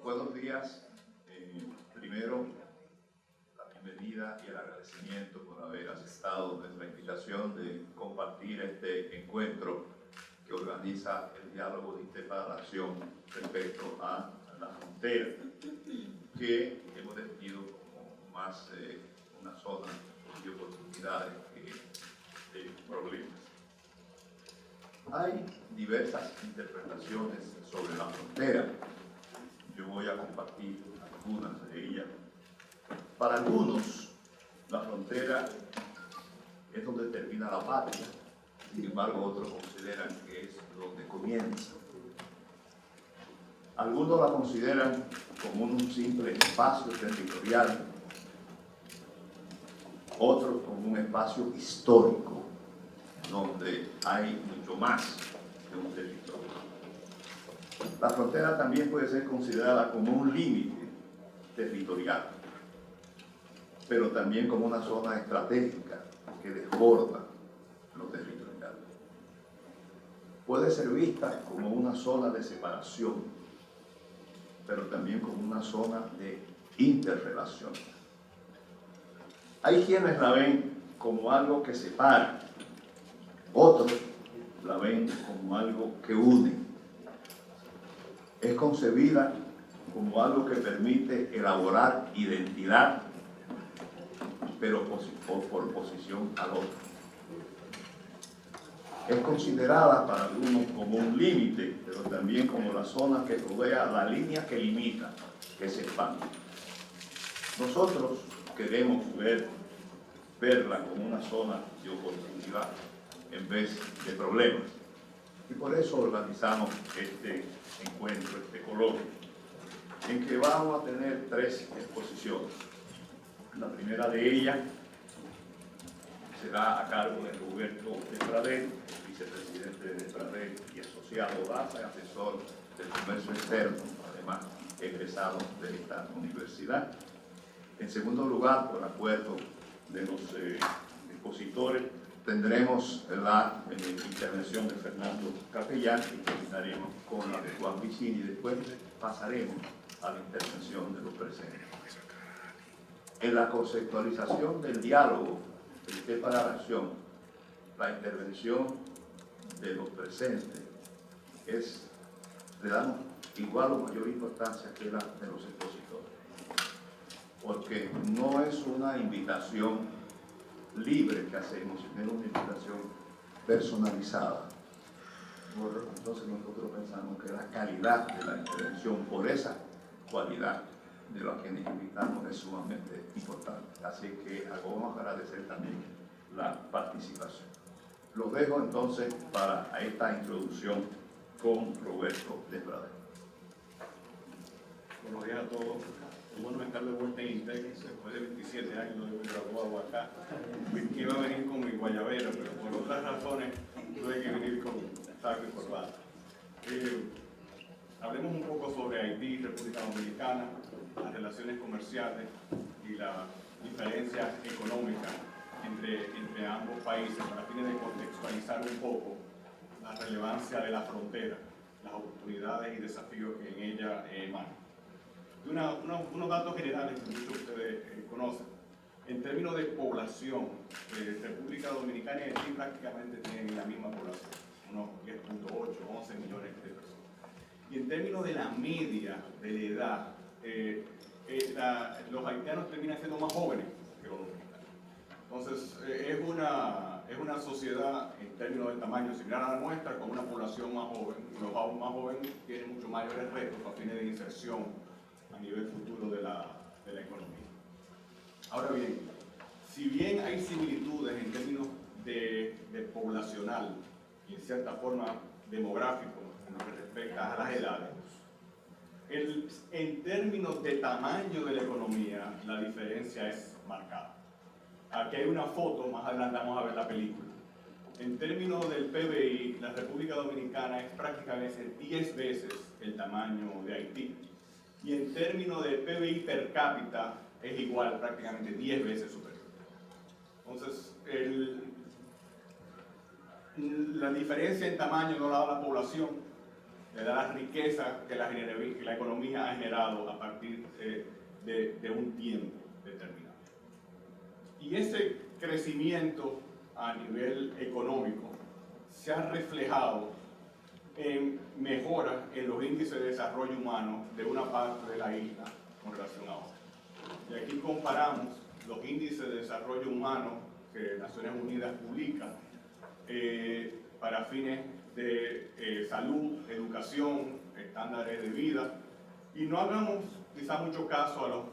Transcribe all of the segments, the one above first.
Buenos días. Primero, la bienvenida y el agradecimiento por haber aceptado nuestra invitación de compartir este encuentro que organiza el Diálogo de Interparación respecto a la frontera, que hemos definido como más una zona de oportunidades que de problemas. Hay diversas interpretaciones sobre la frontera. Yo voy a compartir algunas de ellas. Para algunos, la frontera es donde termina la patria. Sin embargo, otros consideran que es donde comienza. Algunos la consideran como un simple espacio territorial, otros como un espacio histórico, donde hay mucho más que un territorio. La frontera también puede ser considerada como un límite territorial, pero también como una zona estratégica que desborda lo territorial. Puede ser vista como una zona de separación, pero también como una zona de interrelación. Hay quienes la ven como algo que separa, otros la ven como algo que une. Es concebida como algo que permite elaborar identidad, pero por oposición al otro. Es considerada para algunos como un límite, pero también como la zona que rodea la línea que limita, que se expande. Nosotros queremos verla como una zona de oportunidad en vez de problemas. Y por eso organizamos este encuentro, este coloquio, en que vamos a tener 3 exposiciones. La primera de ellas será a cargo de Roberto Despradel, vicepresidente de Despradel y asociado DASA, asesor del comercio externo, además egresado de esta universidad. En segundo lugar, por acuerdo de los expositores, tendremos la intervención de Fernando Capellán y terminaremos con la de Juan Vicini y después pasaremos a la intervención de los presentes. En la conceptualización del diálogo de interparación, la intervención de los presentes le damos igual o mayor importancia que la de los expositores, porque no es una invitación libre que hacemos, sino una invitación personalizada. Entonces nosotros pensamos que la calidad de la intervención, por esa cualidad de la que nos invitamos, es sumamente importante. Así que vamos a agradecer también la participación. Los dejo entonces para esta introducción con Roberto Despradel. Buenos días a todos. Es bueno estar de vuelta en INTEC después de 27 años de haber graduado acá. Iba a venir con mi guayabera, pero por otras razones tuve que venir con saco y corbata. Hablemos un poco sobre Haití, República Dominicana, las relaciones comerciales y las diferencias económicas entre ambos países, para fines de contextualizar un poco la relevancia de la frontera, las oportunidades y desafíos que en ella emanan. Unos datos generales que muchos de ustedes conocen. En términos de población, República Dominicana y Haití prácticamente tienen la misma población, unos 10.8, 11 millones de personas. Y en términos de la media de la edad, los haitianos terminan siendo más jóvenes que los dominicanos. Entonces, es una sociedad en términos de tamaño similar a la nuestra, con una población más joven. Los más jóvenes tienen mucho mayores retos a fines de inserción a nivel futuro de la economía. Ahora bien, si bien hay similitudes en términos de poblacional y en cierta forma demográfico en lo que respecta a las edades, en términos de tamaño de la economía, la diferencia es marcada. Aquí hay una foto, más adelante vamos a ver la película. En términos del PBI, la República Dominicana es prácticamente 10 veces el tamaño de Haití. Y en términos de PBI per cápita es igual, prácticamente 10 veces superior. Entonces, la diferencia en tamaño no la da la población, le da la riqueza que la economía ha generado a partir de un tiempo determinado. Y ese crecimiento a nivel económico se ha reflejado en mejoras en los índices de desarrollo humano de una parte de la isla con relación a otra. Y aquí comparamos los índices de desarrollo humano que Naciones Unidas publica para fines de salud, educación, estándares de vida, y no hagamos quizá mucho caso a los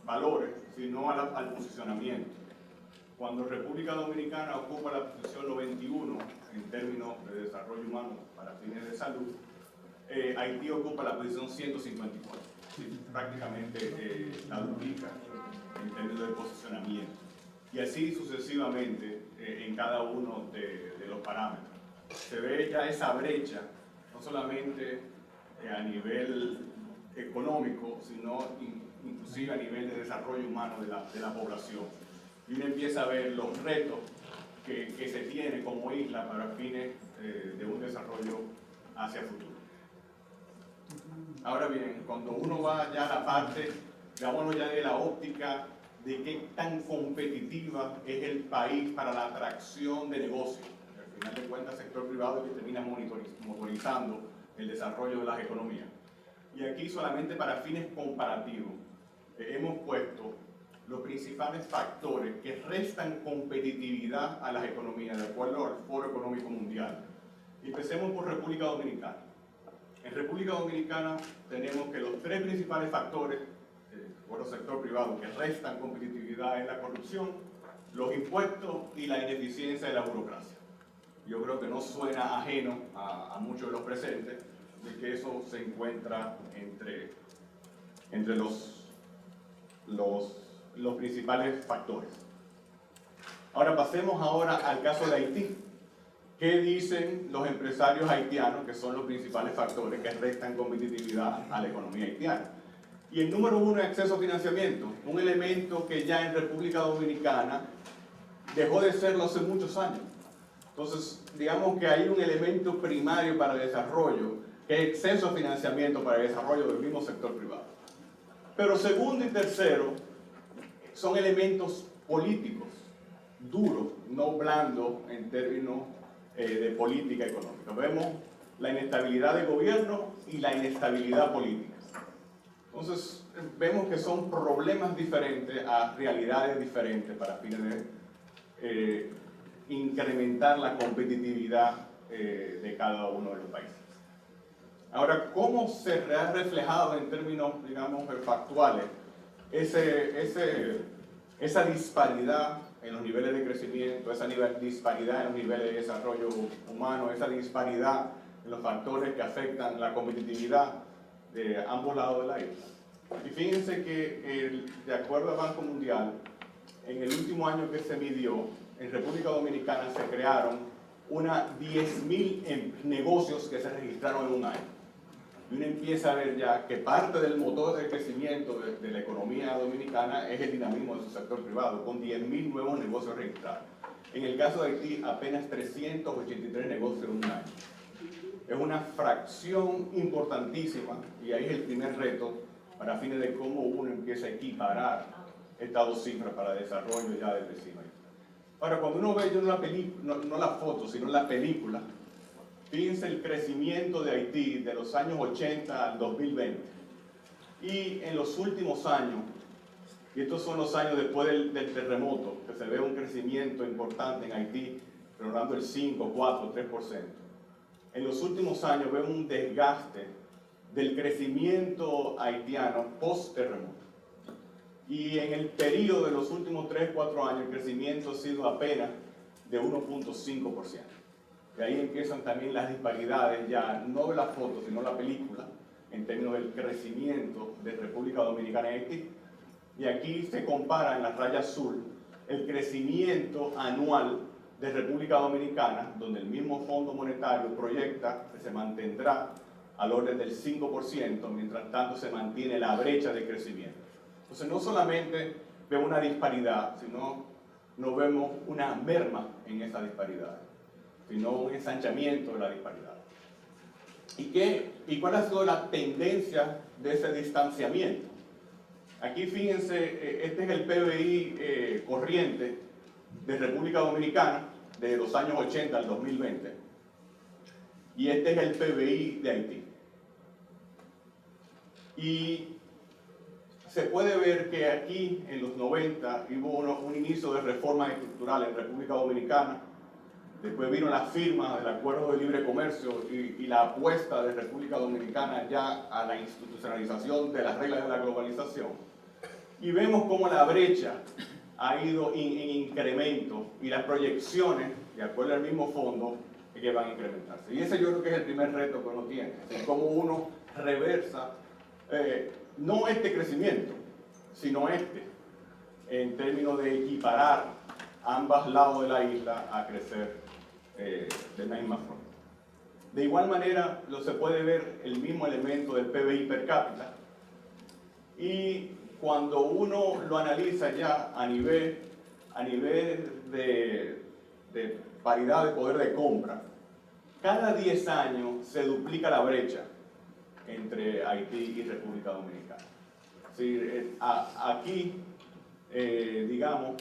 valores, sino al posicionamiento. Cuando República Dominicana ocupa la posición 91 en términos de desarrollo humano para fines de salud, Haití ocupa la posición 154, prácticamente la duplica en términos de posicionamiento. Y así sucesivamente en cada uno de los parámetros. Se ve ya esa brecha, no solamente a nivel económico, sino inclusive a nivel de desarrollo humano de la población. Y uno empieza a ver los retos que se tiene como isla para fines de un desarrollo hacia el futuro. Ahora bien, cuando uno va ya a la parte, veámonos ya de la óptica de qué tan competitiva es el país para la atracción de negocios. Al final de cuentas, el sector privado es el que termina motorizando el desarrollo de las economías. Y aquí solamente para fines comparativos hemos puesto los principales factores que restan competitividad a las economías de acuerdo al Foro Económico Mundial. Empecemos por República Dominicana. En República Dominicana tenemos que los tres principales factores por el sector privado que restan competitividad es la corrupción, los impuestos y la ineficiencia de la burocracia. Yo creo que no suena ajeno a muchos de los presentes de que eso se encuentra entre los principales factores. Ahora pasemos al caso de Haití. ¿Qué dicen los empresarios haitianos que son los principales factores que restan competitividad a la economía haitiana? Y el número uno es acceso a financiamiento, un elemento que ya en República Dominicana dejó de serlo hace muchos años. Entonces, digamos que hay un elemento primario para el desarrollo, que es acceso a financiamiento para el desarrollo del mismo sector privado. Pero segundo y tercero son elementos políticos, duros, no blandos en términos de política económica. Vemos la inestabilidad de gobierno y la inestabilidad política. Entonces, vemos que son problemas diferentes a realidades diferentes para fines de incrementar la competitividad de cada uno de los países. Ahora, ¿cómo se ha reflejado en términos, digamos, factuales esa disparidad en los niveles de crecimiento, esa disparidad en los niveles de desarrollo humano, esa disparidad en los factores que afectan la competitividad de ambos lados de la isla? Y fíjense que, de acuerdo al Banco Mundial, en el último año que se midió, en República Dominicana se crearon 10.000 negocios que se registraron en un año. Y uno empieza a ver ya que parte del motor de crecimiento de la economía dominicana es el dinamismo de su sector privado, con 10.000 nuevos negocios registrados. En el caso de Haití, apenas 383 negocios en un año. Es una fracción importantísima, y ahí es el primer reto para fines de cómo uno empieza a equiparar estas dos cifras para desarrollo ya del vecino. Ahora, cuando uno ve no la foto, sino la película, fíjense el crecimiento de Haití de los años 80 al 2020. Y en los últimos años, y estos son los años después del terremoto, que se ve un crecimiento importante en Haití, rondando el 5, 4, 3%. En los últimos años vemos un desgaste del crecimiento haitiano post-terremoto. Y en el periodo de los últimos 3, 4 años, el crecimiento ha sido apenas de 1.5%. De ahí empiezan también las disparidades, ya no de la foto, sino la película, en términos del crecimiento de República Dominicana y Haití. Y aquí se compara en la raya azul el crecimiento anual de República Dominicana, donde el mismo Fondo Monetario proyecta que se mantendrá al orden del 5%, mientras tanto se mantiene la brecha de crecimiento. Entonces no solamente vemos una disparidad, sino no vemos una merma en esa disparidad, sino un ensanchamiento de la disparidad. ¿Y cuál ha sido la tendencia de ese distanciamiento? Aquí fíjense, este es el PBI corriente de República Dominicana de los años 80 al 2020 y este es el PBI de Haití. Y se puede ver que aquí en los 90 hubo un inicio de reformas estructurales en República Dominicana. Después vino la firma del Acuerdo de Libre Comercio y la apuesta de República Dominicana ya a la institucionalización de las reglas de la globalización. Y vemos cómo la brecha ha ido en incremento y las proyecciones, de acuerdo al mismo fondo, que van a incrementarse. Y ese yo creo que es el primer reto que uno tiene, es cómo uno reversa, no este crecimiento, sino en términos de equiparar ambos lados de la isla a crecer de la misma forma. De igual manera, se puede ver el mismo elemento del PBI per cápita y cuando uno lo analiza ya a nivel de paridad de poder de compra, cada 10 años se duplica la brecha entre Haití y República Dominicana. Es decir, aquí, digamos,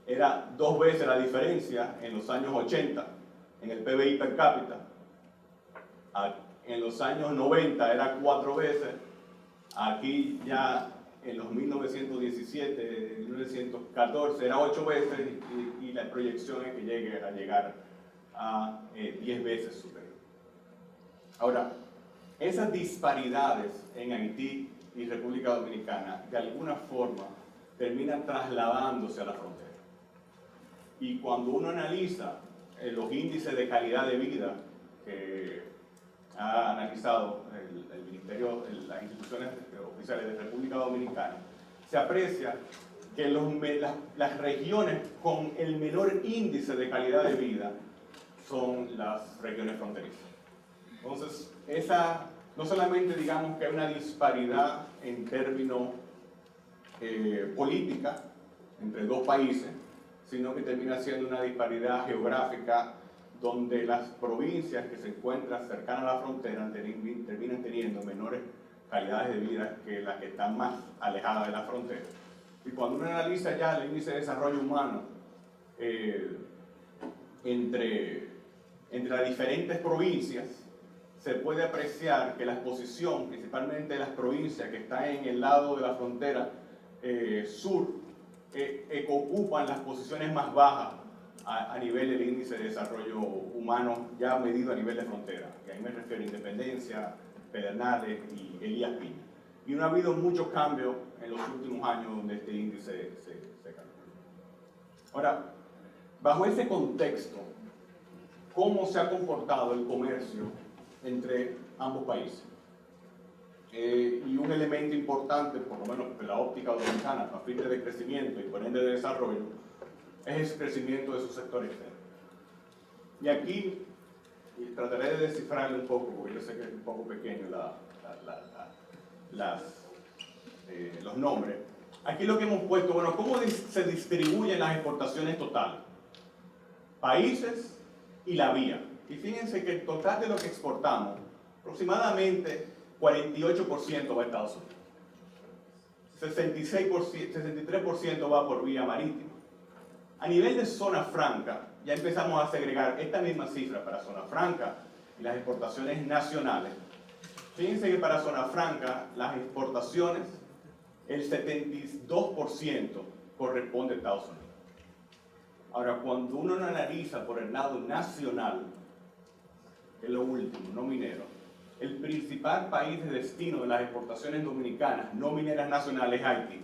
era 2 veces la diferencia en los años 80 en el PBI per cápita. En los años 90 era 4 veces. Aquí ya en los 1917, 1914 era 8 veces y la proyección es que llegue a llegar a 10 veces superior. Ahora, esas disparidades en Haití y República Dominicana de alguna forma terminan trasladándose a la frontera. Y cuando uno analiza los índices de calidad de vida que ha analizado el Ministerio, las instituciones oficiales de República Dominicana, se aprecia que las regiones con el menor índice de calidad de vida son las regiones fronterizas. Entonces, no solamente digamos que hay una disparidad en términos política entre 2 países, sino que termina siendo una disparidad geográfica donde las provincias que se encuentran cercanas a la frontera terminan teniendo menores calidades de vida que las que están más alejadas de la frontera. Y cuando uno analiza ya el índice de desarrollo humano entre las diferentes provincias, se puede apreciar que la exposición, principalmente de las provincias que están en el lado de la frontera sur, ocupan las posiciones más bajas a nivel del índice de desarrollo humano ya medido a nivel de frontera. Y ahí me refiero a Independencia, Pedernales y Elías Piña. Y no ha habido muchos cambios en los últimos años donde este índice se calcula. Ahora, bajo ese contexto, ¿cómo se ha comportado el comercio entre ambos países? Y un elemento importante, por lo menos de la óptica dominicana, a fines de crecimiento y por ende de desarrollo, es el crecimiento de su sector externo. Y aquí trataré de descifrarle un poco, porque yo sé que es un poco pequeño los nombres. Aquí lo que hemos puesto, bueno, ¿cómo se distribuyen las exportaciones totales? Países y la vía. Y fíjense que el total de lo que exportamos, aproximadamente 48% va a Estados Unidos. 63% va por vía marítima. A nivel de zona franca, ya empezamos a segregar esta misma cifra para zona franca y las exportaciones nacionales. Fíjense que para zona franca, las exportaciones, el 72% corresponde a Estados Unidos. Ahora, cuando uno lo analiza por el lado nacional, que es lo último, no minero, el principal país de destino de las exportaciones dominicanas, no mineras nacionales, es Haití.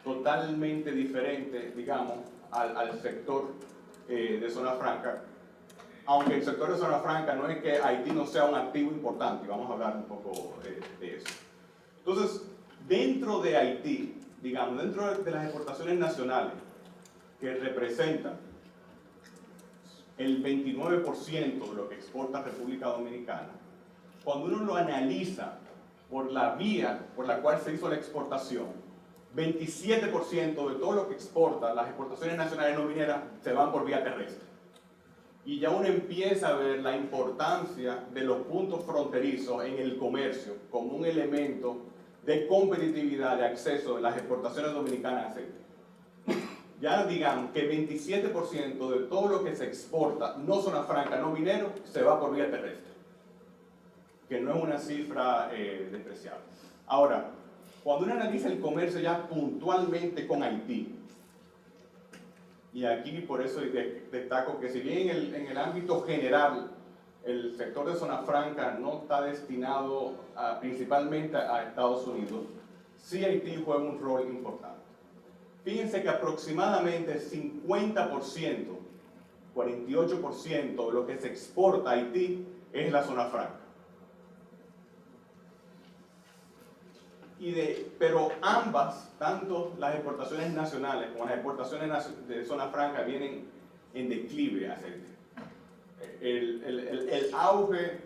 Totalmente diferente, digamos, al sector de zona franca. Aunque el sector de zona franca no es que Haití no sea un activo importante, y vamos a hablar un poco de eso. Entonces, dentro de Haití, digamos, dentro de las exportaciones nacionales, que representan el 29% de lo que exporta República Dominicana, cuando uno lo analiza por la vía por la cual se hizo la exportación, 27% de todo lo que exporta las exportaciones nacionales no mineras se van por vía terrestre. Y ya uno empieza a ver la importancia de los puntos fronterizos en el comercio como un elemento de competitividad, de acceso de las exportaciones dominicanas de aceite. Ya digamos que 27% de todo lo que se exporta, no zona franca, no minero, se va por vía terrestre, que no es una cifra despreciable. Ahora, cuando uno analiza el comercio ya puntualmente con Haití, y aquí por eso destaco que si bien en el ámbito general el sector de zona franca no está destinado principalmente a Estados Unidos, sí Haití juega un rol importante. Fíjense que aproximadamente 50%, 48% de lo que se exporta a Haití es la zona franca. Pero ambas, tanto las exportaciones nacionales como las exportaciones de zona franca, vienen en declive hacia Haití. El auge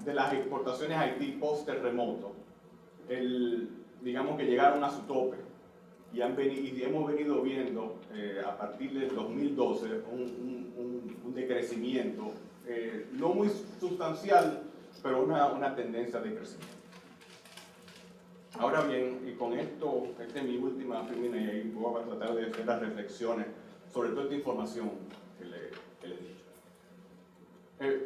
de las exportaciones a Haití post-terremoto, digamos que llegaron a su tope y hemos venido viendo a partir del 2012 un decrecimiento, no muy sustancial, pero una tendencia de crecimiento. Ahora bien, y con esto, esta es mi última primera, y ahí voy a tratar de hacer las reflexiones sobre toda esta información que le he dicho.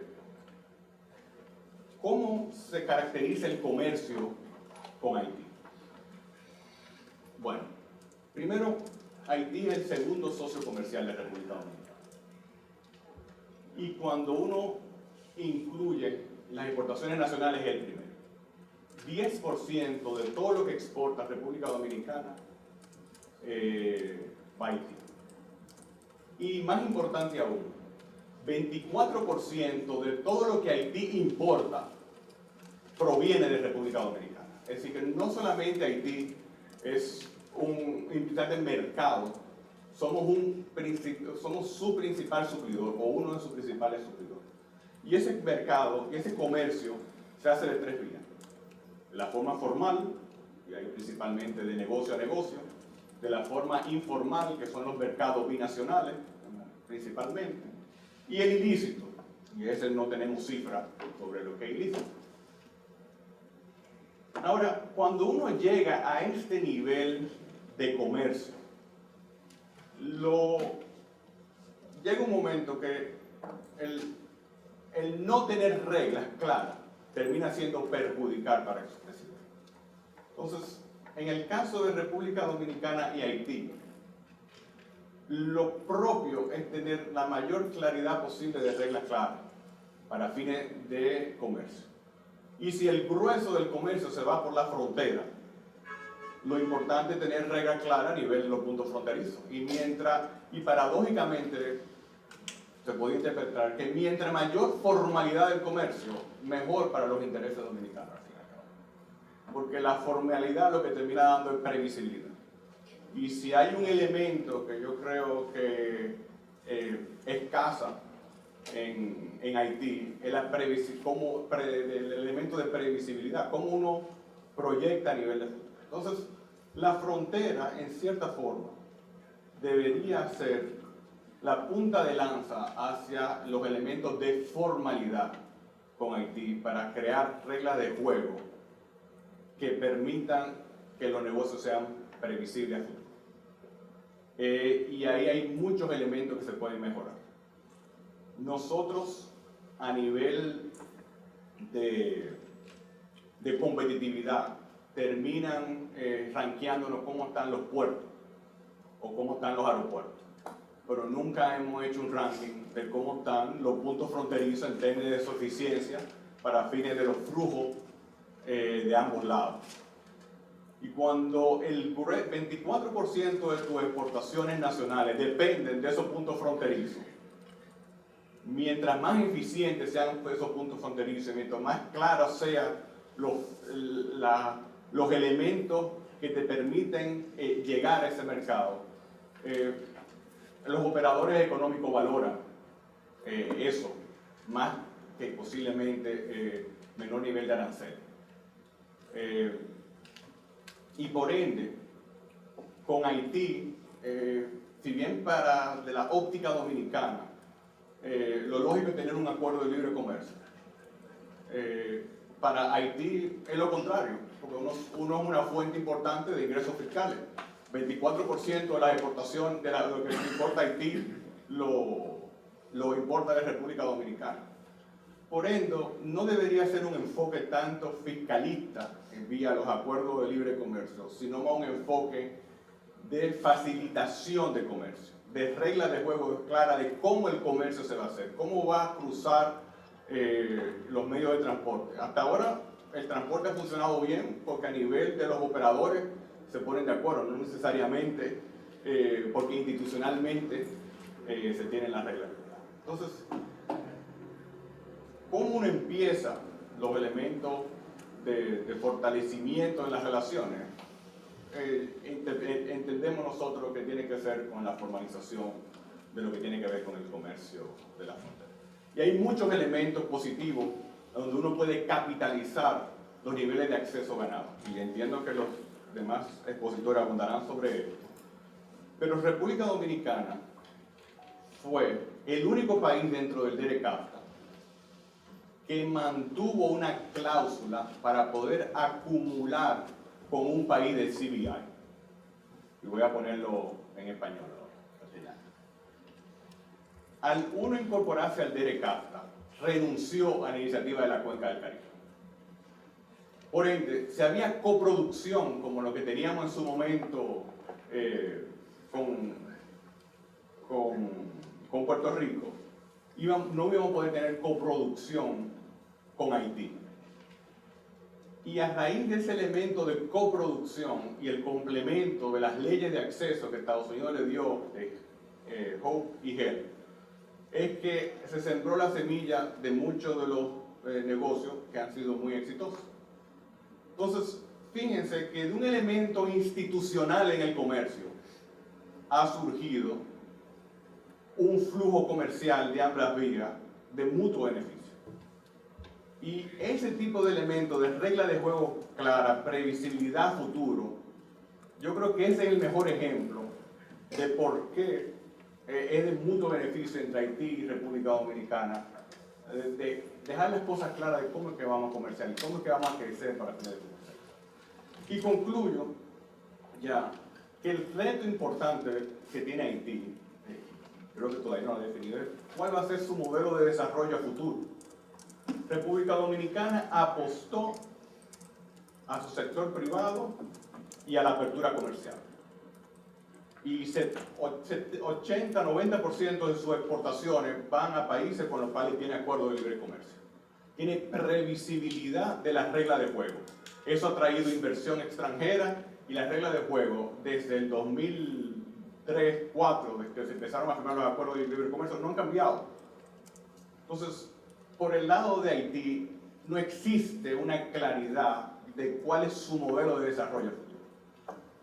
¿Cómo se caracteriza el comercio con Haití? Bueno, primero, Haití es el segundo socio comercial de la República Dominicana. Y cuando uno incluye las exportaciones nacionales, es el primero. 10% de todo lo que exporta República Dominicana va a Haití. Y más importante aún, 24% de todo lo que Haití importa proviene de República Dominicana. Es decir, que no solamente Haití es un importante mercado, somos su principal suplidor o uno de sus principales suplidores. Y ese mercado, ese comercio se hace de tres vías. La forma formal, y ahí principalmente de negocio a negocio, de la forma informal, que son los mercados binacionales, principalmente, y el ilícito, y ese no tenemos cifra sobre lo que es ilícito. Ahora, cuando uno llega a este nivel de comercio, llega un momento que el no tener reglas claras termina siendo perjudicial para esos presidentes. Entonces, en el caso de República Dominicana y Haití, lo propio es tener la mayor claridad posible de reglas claras para fines de comercio. Y si el grueso del comercio se va por la frontera, lo importante es tener reglas claras a nivel de los puntos fronterizos. Y paradójicamente, se puede interpretar que mientras mayor formalidad del comercio, mejor para los intereses dominicanos. Porque la formalidad lo que termina dando es previsibilidad. Y si hay un elemento que yo creo que escasa en Haití, es el elemento de previsibilidad, cómo uno proyecta a nivel de futuro. Entonces, la frontera, en cierta forma, debería ser la punta de lanza hacia los elementos de formalidad con Haití para crear reglas de juego que permitan que los negocios sean previsibles a futuro. Y ahí hay muchos elementos que se pueden mejorar. Nosotros, a nivel de competitividad, terminan rankeándonos cómo están los puertos o cómo están los aeropuertos. Pero nunca hemos hecho un ranking de cómo están los puntos fronterizos en términos de su eficiencia para fines de los flujos de ambos lados. Y cuando el 24% de tus exportaciones nacionales dependen de esos puntos fronterizos, mientras más eficientes sean esos puntos fronterizos, mientras más claros sean los elementos que te permiten llegar a ese mercado, los operadores económicos valoran eso, más que posiblemente menor nivel de arancel. Y por ende, con Haití, si bien de la óptica dominicana, lo lógico es tener un acuerdo de libre comercio. Para Haití es lo contrario, porque uno es una fuente importante de ingresos fiscales. 24% de la exportación de lo que importa Haití lo importa de República Dominicana. Por ende, no debería ser un enfoque tanto fiscalista vía los acuerdos de libre comercio, sino más un enfoque de facilitación de comercio, de reglas de juego claras de cómo el comercio se va a hacer, cómo va a cruzar los medios de transporte. Hasta ahora el transporte ha funcionado bien porque a nivel de los operadores se ponen de acuerdo, no necesariamente porque institucionalmente se tienen las reglas. Entonces, ¿cómo uno empieza los elementos de fortalecimiento en las relaciones? Entendemos nosotros que tiene que ver con la formalización de lo que tiene que ver con el comercio de la frontera. Y hay muchos elementos positivos donde uno puede capitalizar los niveles de acceso ganado. Y entiendo que los demás expositores abundarán sobre esto. Pero República Dominicana fue el único país dentro del DERECAFTA que mantuvo una cláusula para poder acumular con un país del CBI. Y voy a ponerlo en español. Al uno incorporarse al DERECAFTA, renunció a la iniciativa de la Cuenca del Caribe. Por ende, si había coproducción, como lo que teníamos en su momento con Puerto Rico, no íbamos a poder tener coproducción con Haití. Y a raíz de ese elemento de coproducción y el complemento de las leyes de acceso que Estados Unidos le dio Hope y HELP, es que se sembró la semilla de muchos de los negocios que han sido muy exitosos. Entonces, fíjense que de un elemento institucional en el comercio ha surgido un flujo comercial de ambas vías de mutuo beneficio. Y ese tipo de elementos de regla de juego clara, previsibilidad futuro, yo creo que ese es el mejor ejemplo de por qué es de mutuo beneficio entre Haití y República Dominicana, de dejar las cosas claras de cómo es que vamos a comerciar y cómo es que vamos a crecer para tener comercial. Y concluyo ya que el reto importante que tiene Haití, creo que todavía no lo ha definido, es cuál va a ser su modelo de desarrollo a futuro. República Dominicana apostó a su sector privado y a la apertura comercial. Y 80-90% de sus exportaciones van a países con los cuales tiene acuerdos de libre comercio. Tiene previsibilidad de las reglas de juego. Eso ha traído inversión extranjera y las reglas de juego desde el 2003-2004, desde que se empezaron a firmar los acuerdos de libre comercio, no han cambiado. Entonces, por el lado de Haití, no existe una claridad de cuál es su modelo de desarrollo futuro.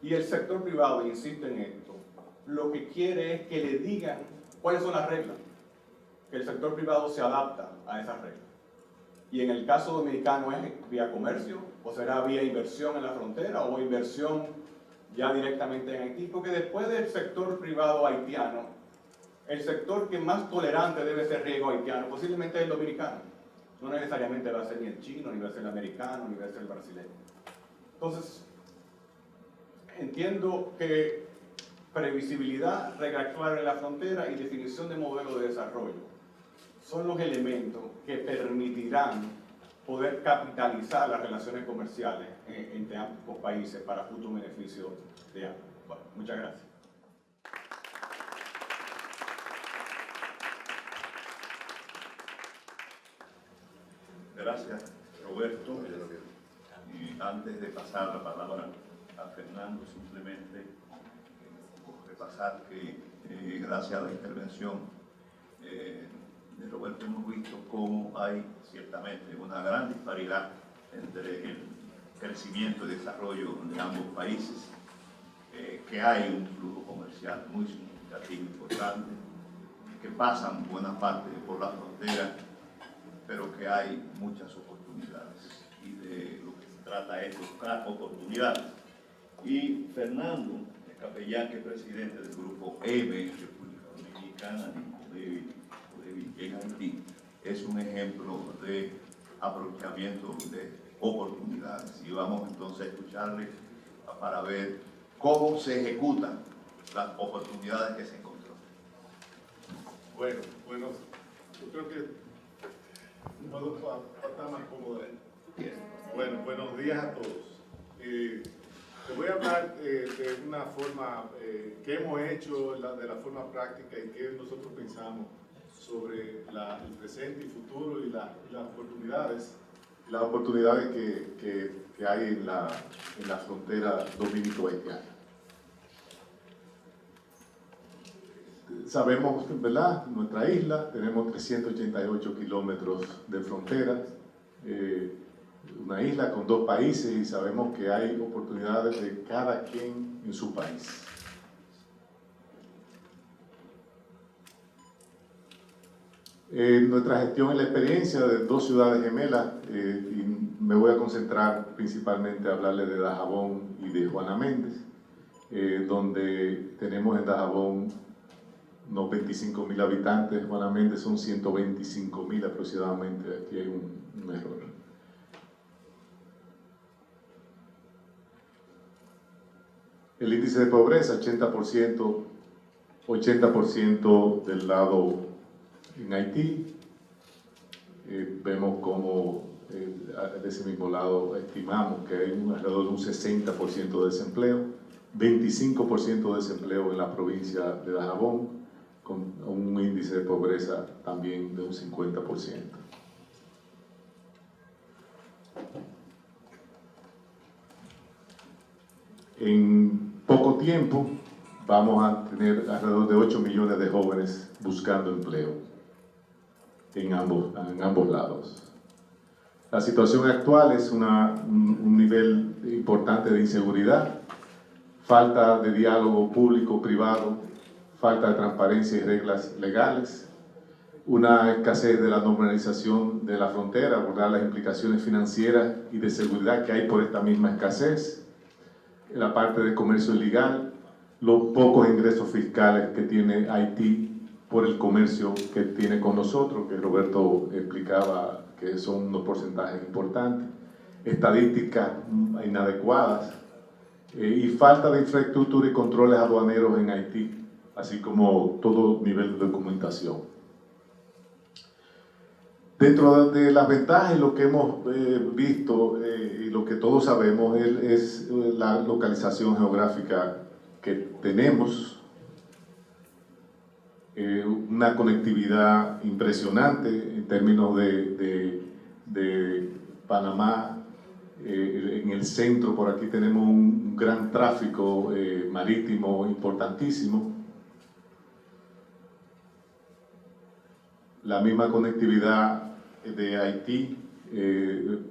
Y el sector privado, insisto en esto, lo que quiere es que le digan cuáles son las reglas, que el sector privado se adapta a esas reglas. Y en el caso dominicano es vía comercio, o será vía inversión en la frontera, o inversión ya directamente en Haití, porque después del sector privado haitiano, el sector que más tolerante debe ser riesgo haitiano, posiblemente es el dominicano. No necesariamente va a ser ni el chino, ni va a ser el americano, ni va a ser el brasileño. Entonces, entiendo que previsibilidad, regla clara en la frontera y definición de modelo de desarrollo son los elementos que permitirán poder capitalizar las relaciones comerciales entre ambos países para justo beneficio de ambos. Bueno, muchas gracias. Gracias, Roberto. Y antes de pasar la palabra a Fernando, simplemente repasar que gracias a la intervención de Roberto hemos visto cómo hay ciertamente una gran disparidad entre el crecimiento y desarrollo de ambos países, que hay un flujo comercial muy significativo, importante, que pasan buena parte por la frontera, pero que hay muchas oportunidades y de lo que se trata es buscar oportunidades. Y Fernando, el capellán que es presidente del grupo M, República Dominicana, en Haití es un ejemplo de aprovechamiento de oportunidades. Y vamos entonces a escucharle para ver cómo se ejecutan las oportunidades que se encontró. Bueno, yo creo que puedo estar más cómodo. Bueno, buenos días a todos. Te voy a hablar de una forma que hemos hecho, de la forma práctica y que nosotros pensamos sobre el presente y futuro y las oportunidades que hay en la frontera dominico-haitiana. Sabemos, ¿verdad? Nuestra isla, tenemos 388 kilómetros de frontera, una isla con 2 países, y sabemos que hay oportunidades de cada quien en su país. Nuestra gestión y la experiencia de 2 ciudades gemelas, y me voy a concentrar principalmente a hablarle de Dajabón y de Juana Méndez, donde tenemos en Dajabón unos 25.000 habitantes, Juana Méndez son 125.000 aproximadamente, aquí hay un error. El índice de pobreza, 80% del lado en Haití. Vemos como de ese mismo lado estimamos que hay alrededor de un 60% de desempleo, 25% de desempleo en la provincia de Dajabón, con un índice de pobreza también de un 50%. En poco tiempo vamos a tener alrededor de 8 millones de jóvenes buscando empleo en ambos lados. La situación actual es un nivel importante de inseguridad, falta de diálogo público-privado, falta de transparencia y reglas legales, una escasez de la normalización de la frontera, abordar las implicaciones financieras y de seguridad que hay por esta misma escasez, la parte de comercio ilegal, los pocos ingresos fiscales que tiene Haití por el comercio que tiene con nosotros, que Roberto explicaba que son unos porcentajes importantes, estadísticas inadecuadas y falta de infraestructura y controles aduaneros en Haití, así como todo nivel de documentación. Dentro de las ventajas y lo que hemos visto y lo que todos sabemos es la localización geográfica que tenemos, una conectividad impresionante en términos de Panamá. En el centro, por aquí tenemos un gran tráfico marítimo importantísimo. La misma conectividad de Haití,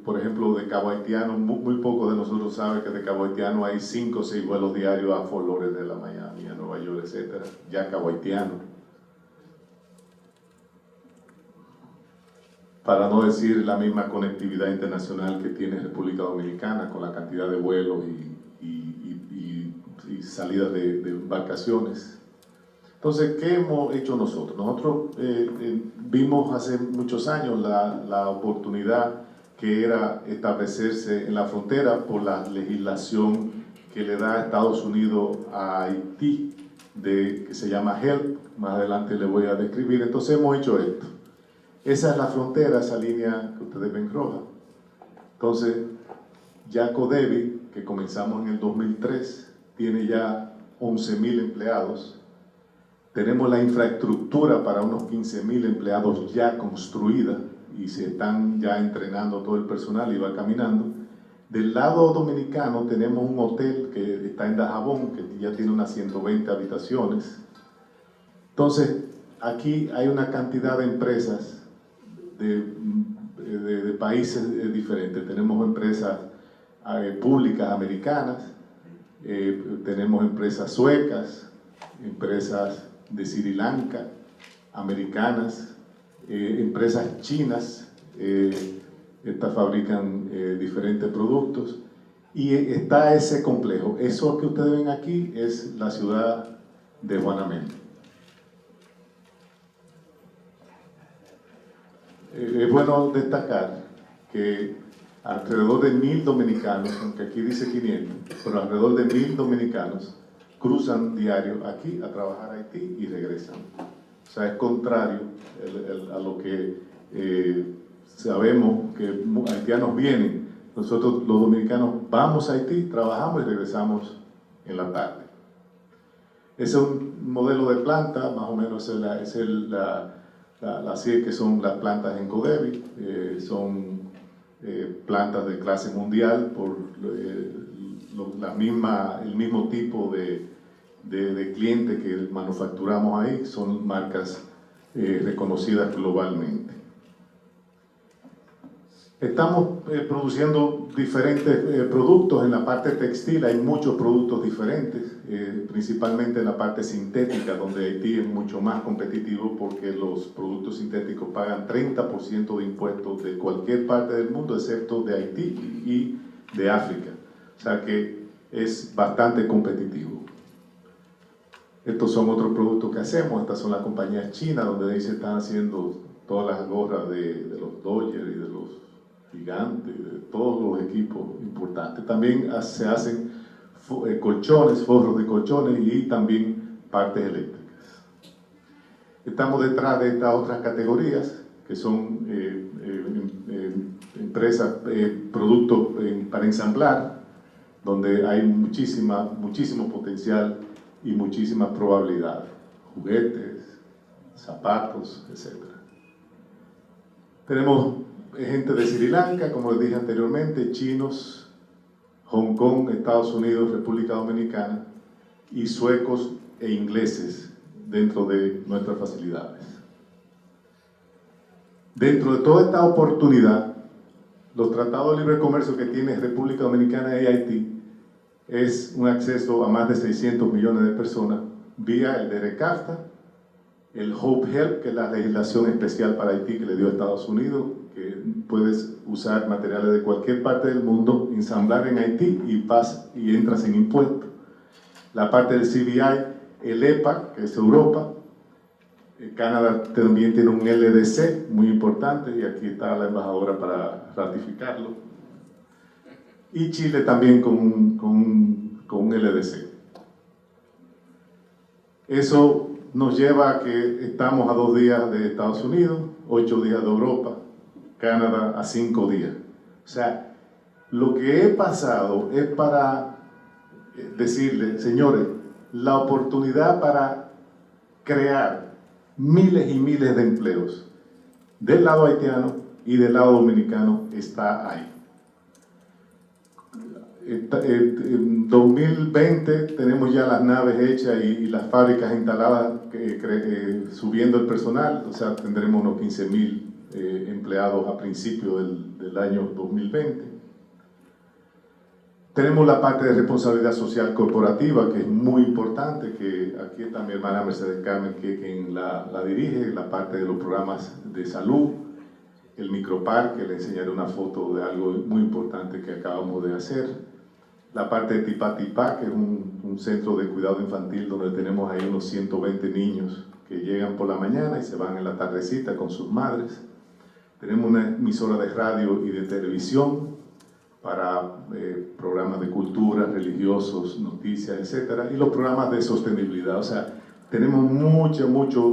por ejemplo, de Cabo Haitiano, muy poco de nosotros sabe que de Cabo Haitiano hay 5 o 6 vuelos diarios a Fort Lauderdale, a Miami, a Nueva York, etc. Ya Cabo Haitiano. Para no decir la misma conectividad internacional que tiene República Dominicana con la cantidad de vuelos y salidas de embarcaciones. Entonces, ¿qué hemos hecho nosotros? Nosotros vimos hace muchos años la oportunidad que era establecerse en la frontera por la legislación que le da Estados Unidos a Haití, que se llama HELP, más adelante le voy a describir. Entonces hemos hecho esto. Esa es la frontera, esa línea que ustedes ven roja. Entonces, ya Codevi, que comenzamos en el 2003, tiene ya 11.000 empleados. Tenemos la infraestructura para unos 15.000 empleados ya construida y se están ya entrenando todo el personal y va caminando. Del lado dominicano tenemos un hotel que está en Dajabón, que ya tiene unas 120 habitaciones. Entonces, aquí hay una cantidad de empresas de países diferentes. Tenemos empresas públicas americanas, tenemos empresas suecas, empresas de Sri Lanka, americanas, empresas chinas, estas fabrican diferentes productos, y está ese complejo. Eso que ustedes ven aquí es la ciudad de Juana Méndez. es bueno destacar que alrededor de 1.000 dominicanos, aunque aquí dice 500, pero alrededor de 1.000 dominicanos cruzan diario aquí a trabajar a Haití y regresan. O sea, es contrario a lo que sabemos que haitianos vienen. Nosotros los dominicanos vamos a Haití, trabajamos y regresamos en la tarde. Ese es un modelo de planta, más o menos así que son las plantas en Codevi, son plantas de clase mundial por el mismo tipo de cliente que manufacturamos ahí, son marcas reconocidas globalmente. Estamos produciendo diferentes productos en la parte textil, hay muchos productos diferentes, principalmente en la parte sintética, donde Haití es mucho más competitivo porque los productos sintéticos pagan 30% de impuestos de cualquier parte del mundo, excepto de Haití y de África. O sea que es bastante competitivo. Estos son otros productos que hacemos, estas son las compañías chinas, donde ahí se están haciendo todas las gorras de los Dodgers y de los Gigantes, de todos los equipos importantes. También se hacen colchones, forros de colchones y también partes eléctricas. Estamos detrás de estas otras categorías, que son empresas, productos para ensamblar, donde hay muchísimo potencial y muchísimas probabilidades. Juguetes, zapatos, etc. Tenemos gente de Sri Lanka, como les dije anteriormente, chinos, Hong Kong, Estados Unidos, República Dominicana, y suecos e ingleses dentro de nuestras facilidades. Dentro de toda esta oportunidad, los tratados de libre comercio que tiene República Dominicana y Haití es un acceso a más de 600 millones de personas vía el DERECAFTA, el Hope Help, que es la legislación especial para Haití que le dio a Estados Unidos, que puedes usar materiales de cualquier parte del mundo, ensamblar en Haití y entras en impuestos. La parte del CBI, el EPA, que es Europa. Canadá también tiene un LDC muy importante y aquí está la embajadora para ratificarlo. Y Chile también con un LDC. Eso nos lleva a que estamos a 2 días de Estados Unidos, 8 días de Europa, Canadá a 5 días. O sea, lo que he pasado es para decirles, señores, la oportunidad para crear miles y miles de empleos del lado haitiano y del lado dominicano está ahí. En 2020 tenemos ya las naves hechas y las fábricas instaladas, subiendo el personal, o sea, tendremos unos 15.000 empleados a principios del año 2020. Tenemos la parte de responsabilidad social corporativa, que es muy importante, que aquí está mi hermana Mercedes Carmen, quien la dirige, la parte de los programas de salud, el microparque, le enseñaré una foto de algo muy importante que acabamos de hacer. La parte de Tipá Tipá, que es un centro de cuidado infantil donde tenemos ahí unos 120 niños que llegan por la mañana y se van en la tardecita con sus madres. Tenemos una emisora de radio y de televisión para programas de cultura, religiosos, noticias, etc. Y los programas de sostenibilidad. O sea, tenemos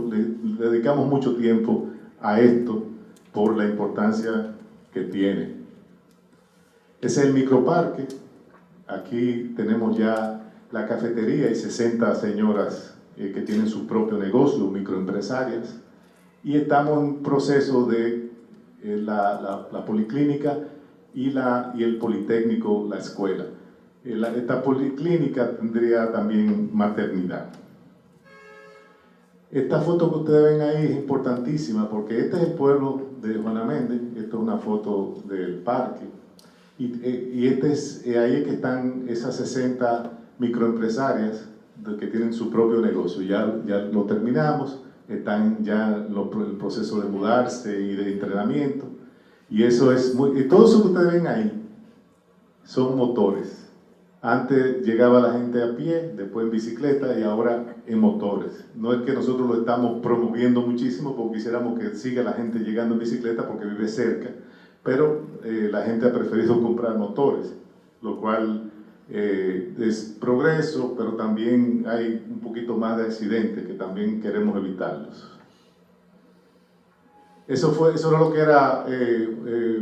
le dedicamos mucho tiempo a esto por la importancia que tiene. Ese es el microparque. Aquí tenemos ya la cafetería y 60 señoras que tienen su propio negocio, microempresarias. Y estamos en proceso de la policlínica y el politécnico, la escuela. Esta policlínica tendría también maternidad. Esta foto que ustedes ven ahí es importantísima porque este es el pueblo de Juana Méndez, esta es una foto del parque. Y ahí es que están esas 60 microempresarias que tienen su propio negocio. Ya lo terminamos, están ya en el proceso de mudarse y de entrenamiento. Y eso es todo eso que ustedes ven ahí son motores. Antes llegaba la gente a pie, después en bicicleta y ahora en motores. No es que nosotros lo estamos promoviendo muchísimo porque quisiéramos que siga la gente llegando en bicicleta porque vive cerca, pero la gente ha preferido comprar motores, lo cual es progreso, pero también hay un poquito más de accidentes que también queremos evitarlos. Eso era lo que era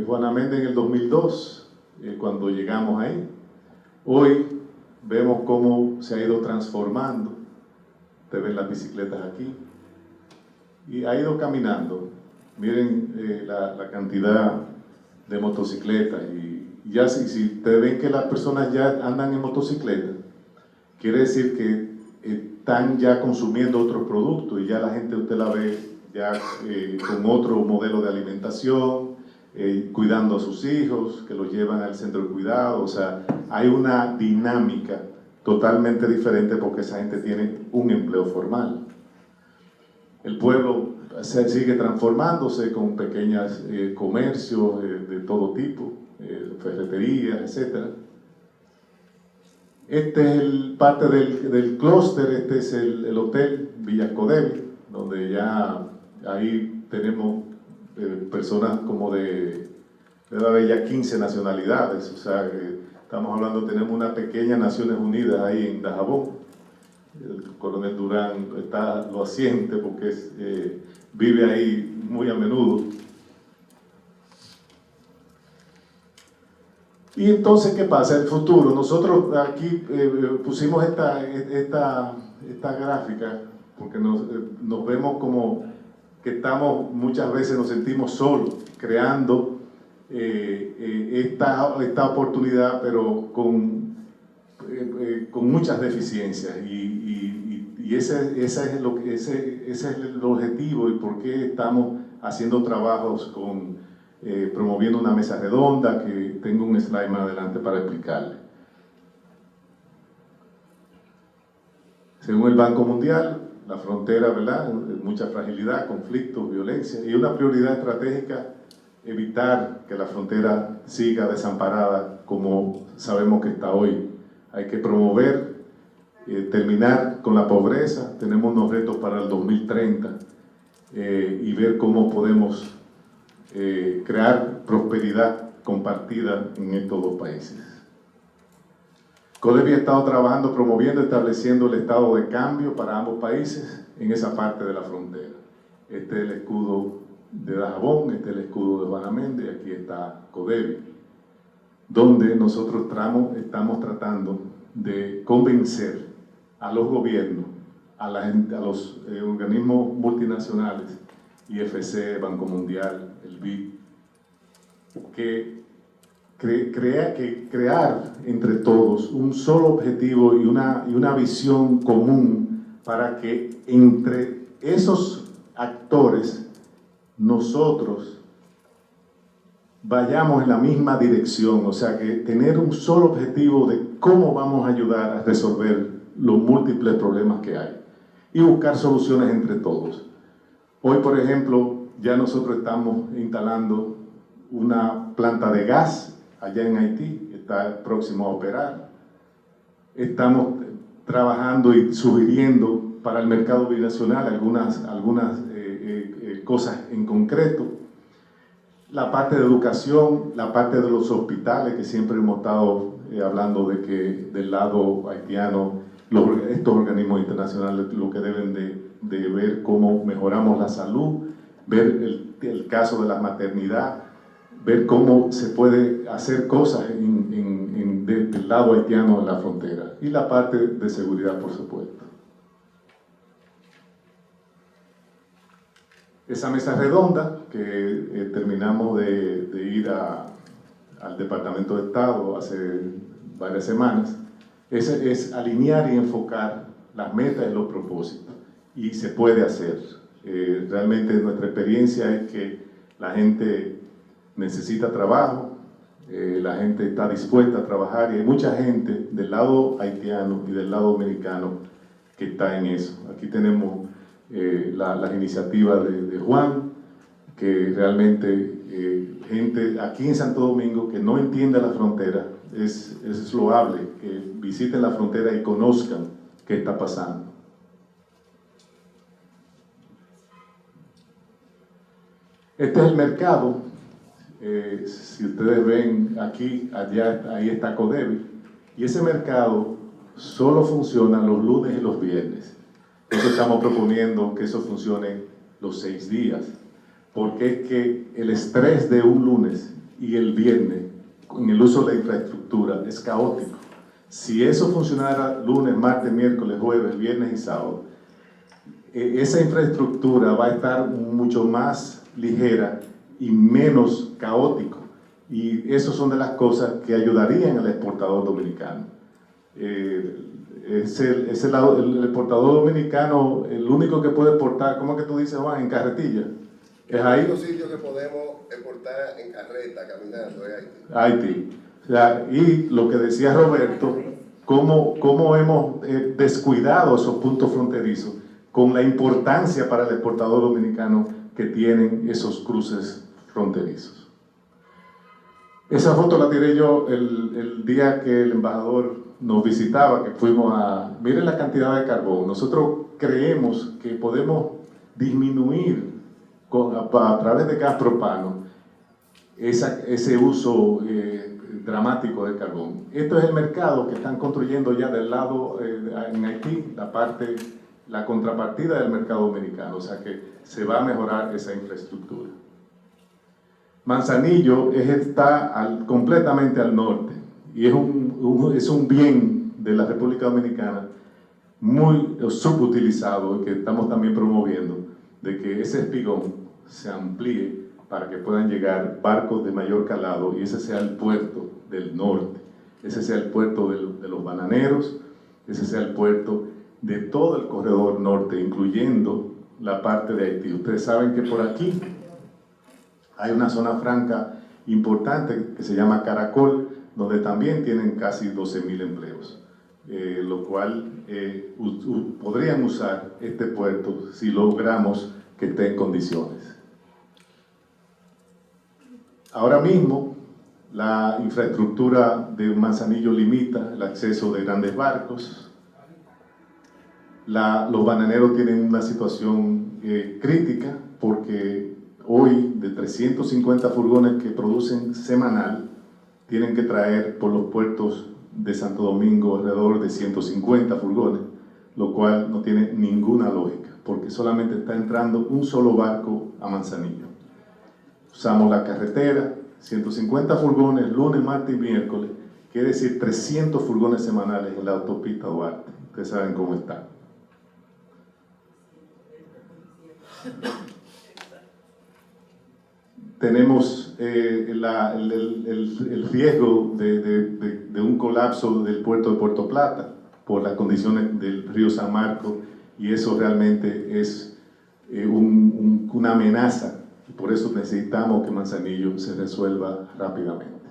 Juana Méndez en el 2002, cuando llegamos ahí. Hoy vemos cómo se ha ido transformando. Ustedes ven las bicicletas aquí. Y ha ido caminando. Miren la cantidad de motocicletas. Y ya si ustedes ven que las personas ya andan en motocicleta, quiere decir que están ya consumiendo otros productos y ya la gente usted la ve ya con otro modelo de alimentación, cuidando a sus hijos, que los llevan al centro de cuidado. O sea, hay una dinámica totalmente diferente porque esa gente tiene un empleo formal. El pueblo sigue transformándose con pequeños comercios de todo tipo, ferreterías, etc. Este es parte del clúster. Este es el hotel Villa Codevi, donde ya ahí tenemos personas como debe haber ya 15 nacionalidades. O sea, estamos hablando, tenemos una pequeña Naciones Unidas ahí en Dajabón. El coronel Durán lo asiente porque vive ahí muy a menudo. Y entonces, ¿qué pasa? El futuro. Nosotros aquí pusimos esta gráfica porque nos vemos como que muchas veces nos sentimos solos, creando esta oportunidad, pero con muchas deficiencias. Y ese es el objetivo y por qué estamos haciendo trabajos promoviendo una mesa redonda, que tengo un slide más adelante para explicarle. Según el Banco Mundial, la frontera, ¿verdad?, mucha fragilidad, conflictos, violencia, y una prioridad estratégica, evitar que la frontera siga desamparada como sabemos que está hoy. Hay que promover, terminar con la pobreza. Tenemos unos retos para el 2030 y ver cómo podemos crear prosperidad compartida en estos dos países. Codevi ha estado trabajando, promoviendo, estableciendo el estado de cambio para ambos países en esa parte de la frontera. Este es el escudo de Dajabón, este es el escudo de Juana Méndez, y aquí está Codevi, donde nosotros estamos tratando de convencer a los gobiernos, a los organismos multinacionales, IFC, Banco Mundial, el BID, que crear entre todos un solo objetivo y una visión común para que entre esos actores nosotros vayamos en la misma dirección. O sea, que tener un solo objetivo de cómo vamos a ayudar a resolver los múltiples problemas que hay y buscar soluciones entre todos. Hoy, por ejemplo, ya nosotros estamos instalando una planta de gas allá en Haití, está próximo a operar. Estamos trabajando y sugiriendo para el mercado binacional algunas cosas en concreto. La parte de educación, la parte de los hospitales, que siempre hemos estado hablando de que del lado haitiano, estos organismos internacionales lo que deben de ver cómo mejoramos la salud, ver el caso de la maternidad, ver cómo se puede hacer cosas del lado haitiano en la frontera, y la parte de seguridad, por supuesto. Esa mesa redonda que terminamos de ir al Departamento de Estado hace varias semanas, es alinear y enfocar las metas y los propósitos, y se puede hacer. Realmente nuestra experiencia es que la gente necesita trabajo, la gente está dispuesta a trabajar, y hay mucha gente del lado haitiano y del lado dominicano que está en eso. Aquí tenemos las iniciativas de Juan, que realmente gente aquí en Santo Domingo que no entiende la frontera es loable que visiten la frontera y conozcan qué está pasando. Este es el mercado. Si ustedes ven aquí, allá, ahí está Codevi. Y ese mercado solo funciona los lunes y los viernes. Entonces estamos proponiendo que eso funcione los 6 días. Porque es que el estrés de un lunes y el viernes, en el uso de la infraestructura, es caótico. Si eso funcionara lunes, martes, miércoles, jueves, viernes y sábado, esa infraestructura va a estar mucho más ligera y menos caótico. Y eso son de las cosas que ayudarían al exportador dominicano. El exportador dominicano, el único que puede exportar, ¿cómo que tú dices, Juan? En carretilla. Es ahí. El único sitio que podemos exportar en carreta, caminando, es Haití. Haití. O sea, y lo que decía Roberto, cómo hemos descuidado esos puntos fronterizos con la importancia para el exportador dominicano que tienen esos cruces fronterizos. Esa foto la tiré yo el día que el embajador nos visitaba, que fuimos a... Miren la cantidad de carbón. Nosotros creemos que podemos disminuir a través de gas propano ese uso dramático de carbón. Esto es el mercado que están construyendo ya del lado en Haití, la contrapartida del mercado dominicano, o sea que se va a mejorar esa infraestructura. Manzanillo está completamente al norte y es un bien de la República Dominicana muy subutilizado y que estamos también promoviendo, de que ese espigón se amplíe para que puedan llegar barcos de mayor calado y ese sea el puerto del norte, ese sea el puerto de los bananeros, ese sea el puerto de todo el corredor norte, incluyendo la parte de Haití. Ustedes saben que por aquí hay una zona franca importante que se llama Caracol, donde también tienen casi 12.000 empleos, lo cual podrían usar este puerto si logramos que esté en condiciones. Ahora mismo, la infraestructura de Manzanillo limita el acceso de grandes barcos. Los bananeros tienen una situación crítica porque hoy de 350 furgones que producen semanal, tienen que traer por los puertos de Santo Domingo alrededor de 150 furgones, lo cual no tiene ninguna lógica, porque solamente está entrando un solo barco a Manzanillo. Usamos la carretera, 150 furgones lunes, martes y miércoles, quiere decir 300 furgones semanales en la autopista Duarte. Ustedes saben cómo está. Tenemos el riesgo de un colapso del puerto de Puerto Plata por las condiciones del río San Marcos, y eso realmente es una amenaza. Por eso necesitamos que Manzanillo se resuelva rápidamente.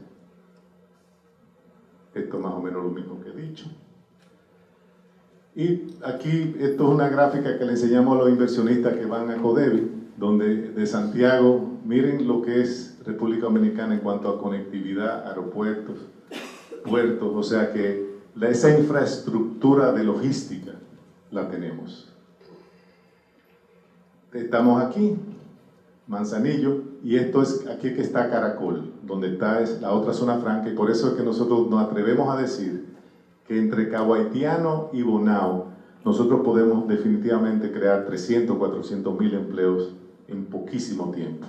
Esto es más o menos lo mismo que he dicho. Y aquí, esto es una gráfica que le enseñamos a los inversionistas que van a Codevi, donde de Santiago, miren lo que es República Dominicana en cuanto a conectividad, aeropuertos, puertos, o sea que esa infraestructura de logística la tenemos. Estamos aquí, Manzanillo, y esto es aquí que está Caracol, donde está la otra zona franca, y por eso es que nosotros nos atrevemos a decir que entre Cabo Haitiano y Bonao nosotros podemos definitivamente crear 300, 400 mil empleos en poquísimo tiempo.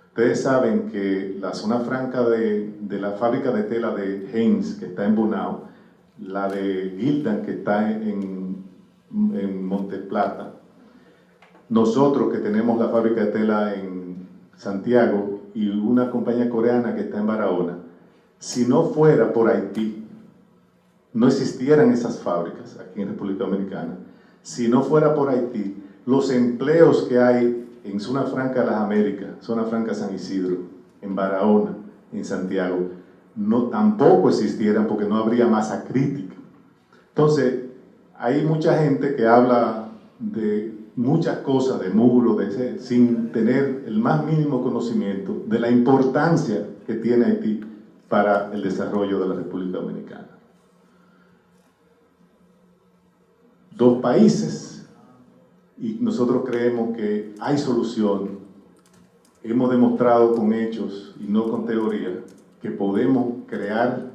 Ustedes saben que la zona franca de la fábrica de tela de Haynes, que está en Bonao, la de Gildan, que está en Monte Plata, nosotros que tenemos la fábrica de tela en Santiago y una compañía coreana que está en Barahona, si no fuera por Haití, no existieran esas fábricas aquí en República Dominicana. Si no fuera por Haití, los empleos que hay en Zona Franca de las Américas, Zona Franca San Isidro, en Barahona, en Santiago, tampoco existieran porque no habría masa crítica. Entonces, hay mucha gente que habla de muchas cosas, de muros, sin tener el más mínimo conocimiento de la importancia que tiene Haití para el desarrollo de la República Dominicana. Dos países, y nosotros creemos que hay solución. Hemos demostrado con hechos y no con teoría que podemos crear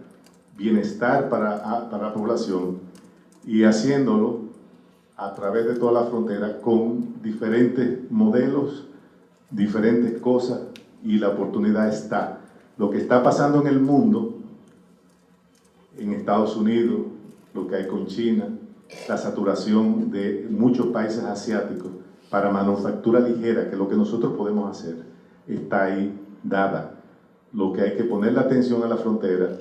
bienestar para la población, y haciéndolo a través de toda la frontera con diferentes modelos, diferentes cosas, y la oportunidad está. Lo que está pasando en el mundo, en Estados Unidos, lo que hay con China, la saturación de muchos países asiáticos para manufactura ligera, que es lo que nosotros podemos hacer, está ahí dada. Lo que hay que poner la atención a la frontera,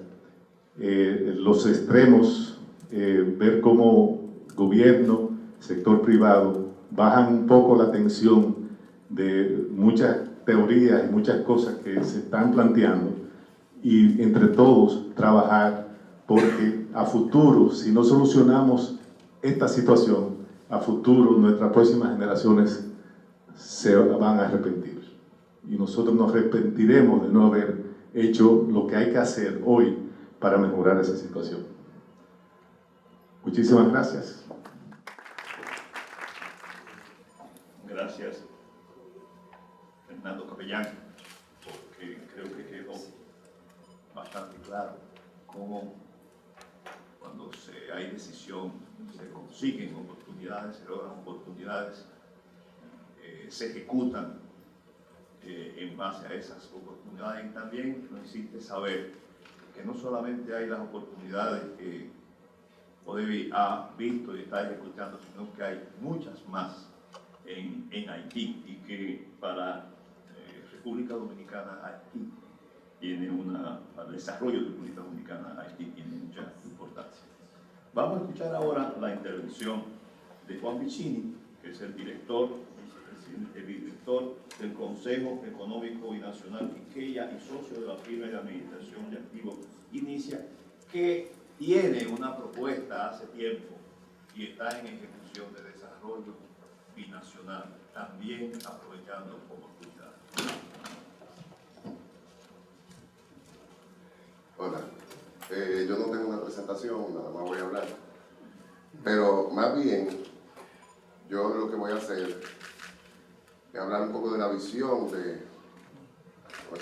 los extremos, ver cómo gobierno, sector privado, bajan un poco la tensión de muchas teorías y muchas cosas que se están planteando, y entre todos trabajar, porque a futuro, si no solucionamos esta situación, a futuro nuestras próximas generaciones se van a arrepentir. Y nosotros nos arrepentiremos de no haber hecho lo que hay que hacer hoy para mejorar esa situación. Muchísimas gracias. Gracias, Fernando Capellán, porque creo que quedó bastante claro cómo cuando hay decisión se consiguen oportunidades, se logran oportunidades, se ejecutan en base a esas oportunidades. Y también nos hiciste saber que no solamente hay las oportunidades que Odevi ha visto y está ejecutando, sino que hay muchas más en Haití, y que para República Dominicana Haití tiene para el desarrollo de República Dominicana Haití tiene mucha importancia. Vamos a escuchar ahora la intervención de Juan Vicini, que es el director del Consejo Económico y Nacional Quiqueya y socio de la firma de administración de activos Inicia, que tiene una propuesta hace tiempo y está en ejecución de desarrollo binacional, también aprovechando oportunidades. Hola, yo no tengo una presentación, nada más voy a hablar, pero más bien yo lo que voy a hacer es hablar un poco de la visión de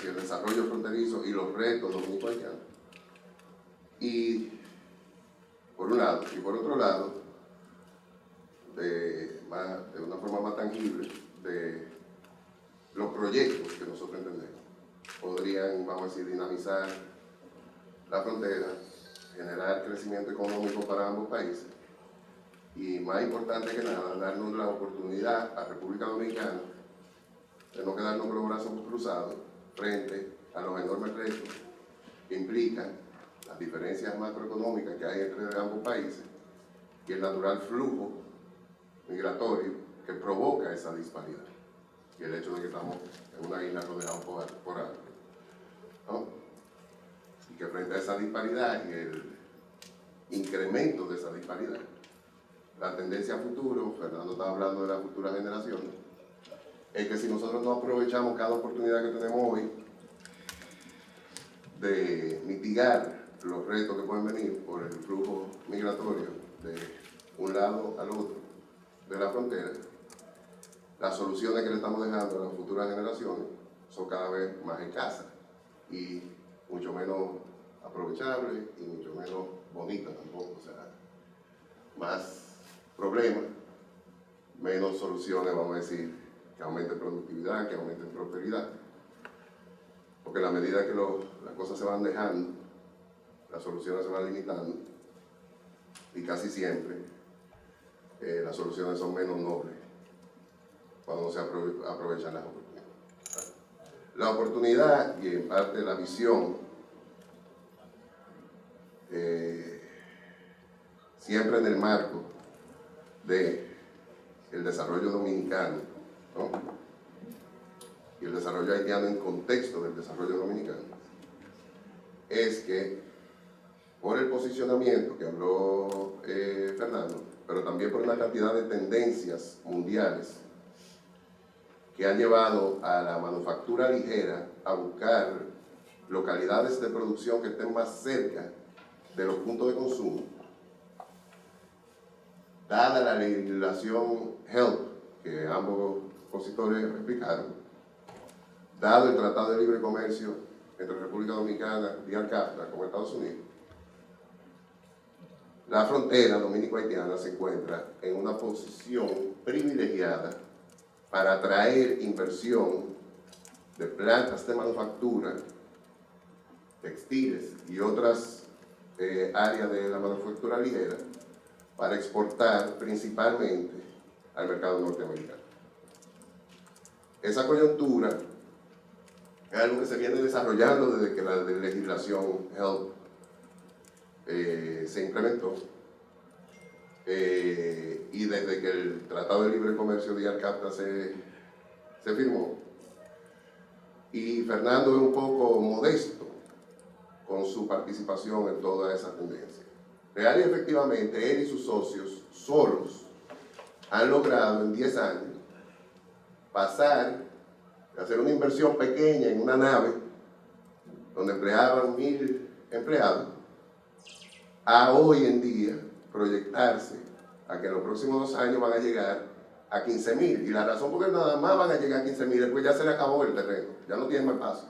el desarrollo fronterizo y los retos dominico-haitianos, y por un lado, y por otro lado, de una forma más tangible, de los proyectos que nosotros entendemos podrían, vamos a decir, dinamizar la frontera, generar crecimiento económico para ambos países, y más importante que nada, darnos la oportunidad a República Dominicana de no quedarnos con los brazos cruzados frente a los enormes retos que implican las diferencias macroeconómicas que hay entre ambos países y el natural flujo migratorio que provoca esa disparidad, y el hecho de que estamos en una isla rodeada por agua, ¿no? Y que frente a esa disparidad y el incremento de esa disparidad, la tendencia a futuro, Fernando estaba hablando de las futuras generaciones, es que si nosotros no aprovechamos cada oportunidad que tenemos hoy de mitigar los retos que pueden venir por el flujo migratorio de un lado al otro de la frontera, las soluciones que le estamos dejando a las futuras generaciones son cada vez más escasas y mucho menos aprovechables y mucho menos bonitas tampoco. O sea, más problemas, menos soluciones, vamos a decir, que aumenten productividad, que aumenten prosperidad. Porque a la medida que las cosas se van dejando, las soluciones se van limitando, y casi siempre las soluciones son menos nobles cuando no se aprovechan las oportunidades. La oportunidad y en parte la visión siempre en el marco del desarrollo dominicano, ¿no? Y el desarrollo haitiano en contexto del desarrollo dominicano, es que por el posicionamiento que habló Fernando, pero también por una cantidad de tendencias mundiales que han llevado a la manufactura ligera a buscar localidades de producción que estén más cerca de los puntos de consumo, dada la legislación HELP que ambos expositores explicaron, dado el Tratado de Libre Comercio entre República Dominicana y CAFTA con Estados Unidos, la frontera dominico-haitiana se encuentra en una posición privilegiada para atraer inversión de plantas de manufactura, textiles y otras áreas de la manufactura ligera para exportar principalmente al mercado norteamericano. Esa coyuntura es algo que se viene desarrollando desde que la legislación HELP se implementó y desde que el Tratado de Libre Comercio de CAFTA se firmó. Y Fernando es un poco modesto con su participación en toda esa tendencia. Real y efectivamente, él y sus socios solos han logrado en 10 años pasar de hacer una inversión pequeña en una nave donde empleaban 1.000 empleados a hoy en día proyectarse a que en los próximos 2 años van a llegar a 15.000. Y la razón por que nada más van a llegar a 15.000 es que ya se le acabó el terreno, ya no tienen más paso.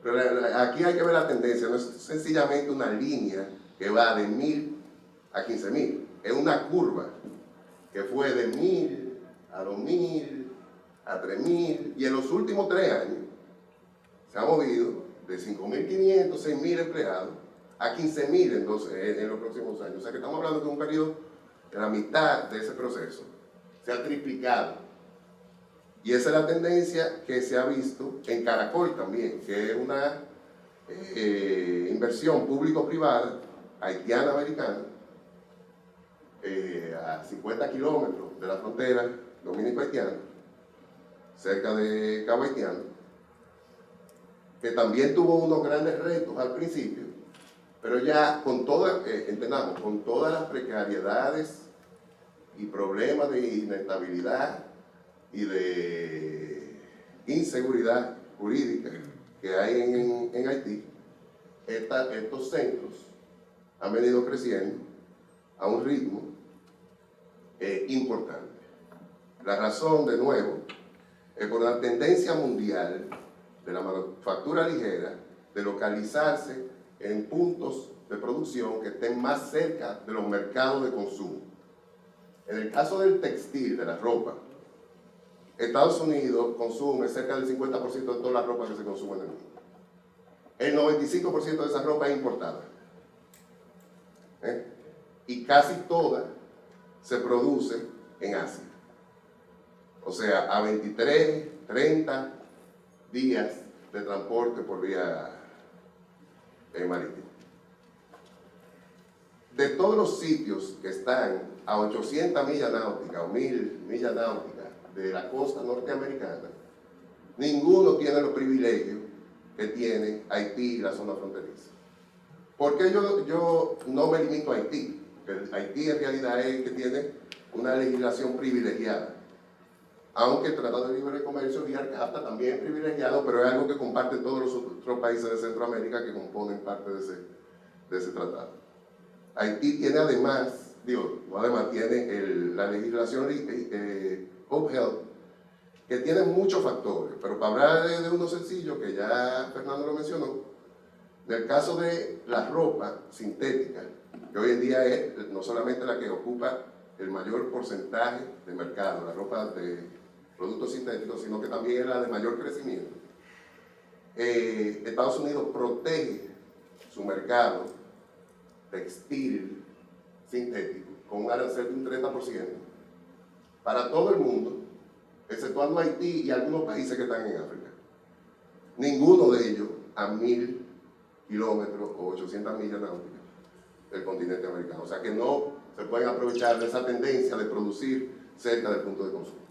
Pero aquí hay que ver la tendencia, no es sencillamente una línea que va de 1.000 a 15.000, es una curva que fue de 1.000 a 2.000 a 3.000 y en los últimos 3 años se ha movido de 5.500, 6.000 empleados a 15.000 en los próximos años. O sea que estamos hablando de un periodo de la mitad de ese proceso. Se ha triplicado. Y esa es la tendencia que se ha visto en Caracol también, que es una inversión público-privada haitiana-americana a 50 kilómetros de la frontera dominico-haitiana, cerca de Cabo Haitiano, que también tuvo unos grandes retos al principio, pero ya con todas, entendamos, con todas las precariedades y problemas de inestabilidad y de inseguridad jurídica que hay en Haití, estos centros han venido creciendo a un ritmo importante. La razón, de nuevo, es por la tendencia mundial de la manufactura ligera de localizarse en puntos de producción que estén más cerca de los mercados de consumo. En el caso del textil, de la ropa, Estados Unidos consume cerca del 50% de toda la ropa que se consume en el mundo. El 95% de esa ropa es importada. Y casi toda se produce en Asia. O sea, a 23, 30 días de transporte por vía marítima. De todos los sitios que están a 800 millas náuticas o 1.000 millas náuticas de la costa norteamericana, ninguno tiene los privilegios que tiene Haití y la zona fronteriza. ¿Por qué yo no me limito a Haití? Porque Haití en realidad es el que tiene una legislación privilegiada. Aunque el Tratado de Libre Comercio y CAFTA también es privilegiado, pero es algo que comparten todos los otros países de Centroamérica que componen parte de ese tratado. Haití tiene además, tiene la legislación Hope Health, que tiene muchos factores, pero para hablar de uno sencillo, que ya Fernando lo mencionó, en el caso de la ropa sintética, que hoy en día es no solamente la que ocupa el mayor porcentaje de mercado, la ropa de productos sintéticos, sino que también es la de mayor crecimiento. Estados Unidos protege su mercado textil sintético con un arancel de un 30% para todo el mundo, exceptuando Haití y algunos países que están en África. Ninguno de ellos a 1.000 kilómetros o 800 millas náuticas del continente americano. O sea que no se pueden aprovechar de esa tendencia de producir cerca del punto de consumo.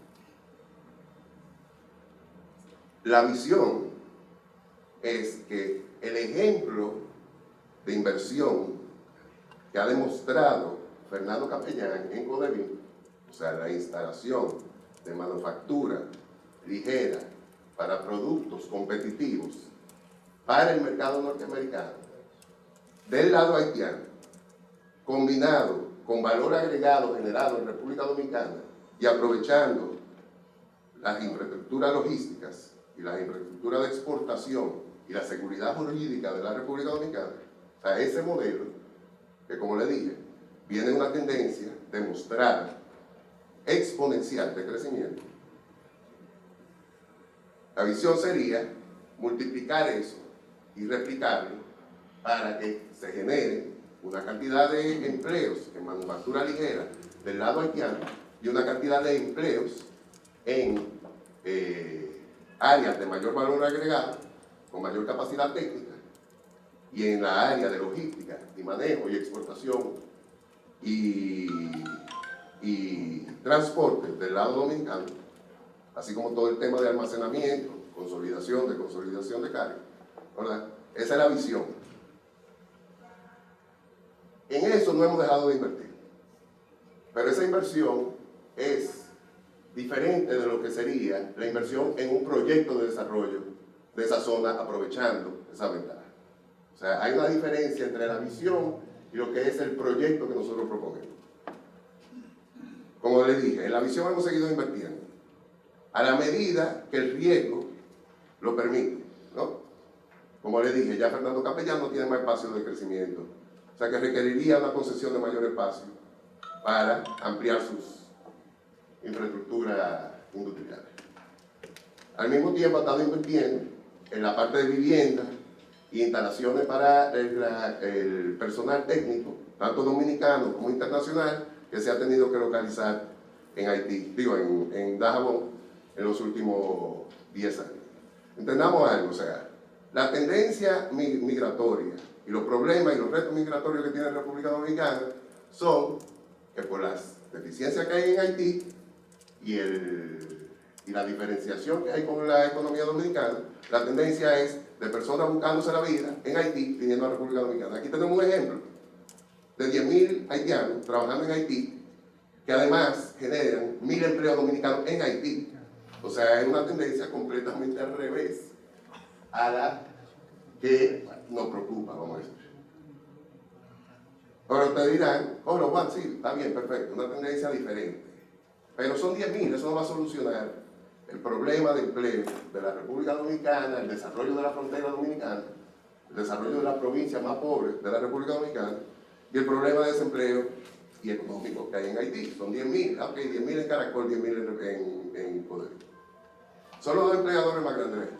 La visión es que el ejemplo de inversión que ha demostrado Fernando Capellán en Codevín, o sea, la instalación de manufactura ligera para productos competitivos para el mercado norteamericano del lado haitiano, combinado con valor agregado generado en República Dominicana y aprovechando las infraestructuras logísticas y las infraestructuras de exportación y la seguridad jurídica de la República Dominicana, o sea, ese modelo que, como le dije, viene una tendencia demostrada exponencial de crecimiento. La visión sería multiplicar eso y replicarlo para que se genere una cantidad de empleos en manufactura ligera del lado haitiano y una cantidad de empleos en áreas de mayor valor agregado, con mayor capacidad técnica, y en la área de logística y manejo y exportación y transporte del lado dominicano, así como todo el tema de almacenamiento, consolidación de carga, ¿verdad? Esa es la visión. En eso no hemos dejado de invertir, pero esa inversión es diferente de lo que sería la inversión en un proyecto de desarrollo de esa zona aprovechando esa ventaja. O sea, hay una diferencia entre la visión y lo que es el proyecto que nosotros proponemos. Como les dije, en la visión hemos seguido invirtiendo a la medida que el riesgo lo permite, ¿no? Como les dije, ya Fernando Capellán no tiene más espacio de crecimiento, o sea que requeriría una concesión de mayor espacio para ampliar sus infraestructuras industriales. Al mismo tiempo ha estado invirtiendo en la parte de vivienda e instalaciones para el personal técnico, tanto dominicano como internacional, que se ha tenido que localizar en Haití, en Dajabón, en los últimos 10 años. Entendamos algo, o sea, la tendencia migratoria y los problemas y los retos migratorios que tiene la República Dominicana son que por las deficiencias que hay en Haití y la diferenciación que hay con la economía dominicana, la tendencia es de personas buscándose la vida en Haití viniendo a la República Dominicana. Aquí tenemos un ejemplo de 10.000 haitianos trabajando en Haití, que además generan 1.000 empleos dominicanos en Haití. O sea, es una tendencia completamente al revés a la que nos preocupa, vamos a decir. Ahora ustedes dirán, oh, Juan, sí, está bien, perfecto, una tendencia diferente. Pero son 10.000, eso no va a solucionar el problema de empleo de la República Dominicana, el desarrollo de la frontera dominicana, el desarrollo de las provincias más pobres de la República Dominicana y el problema de desempleo y económico que hay en Haití. Son 10.000, ok, 10.000 en Caracol, 10.000 en Poder. Son los dos empleadores más grandes de Haití.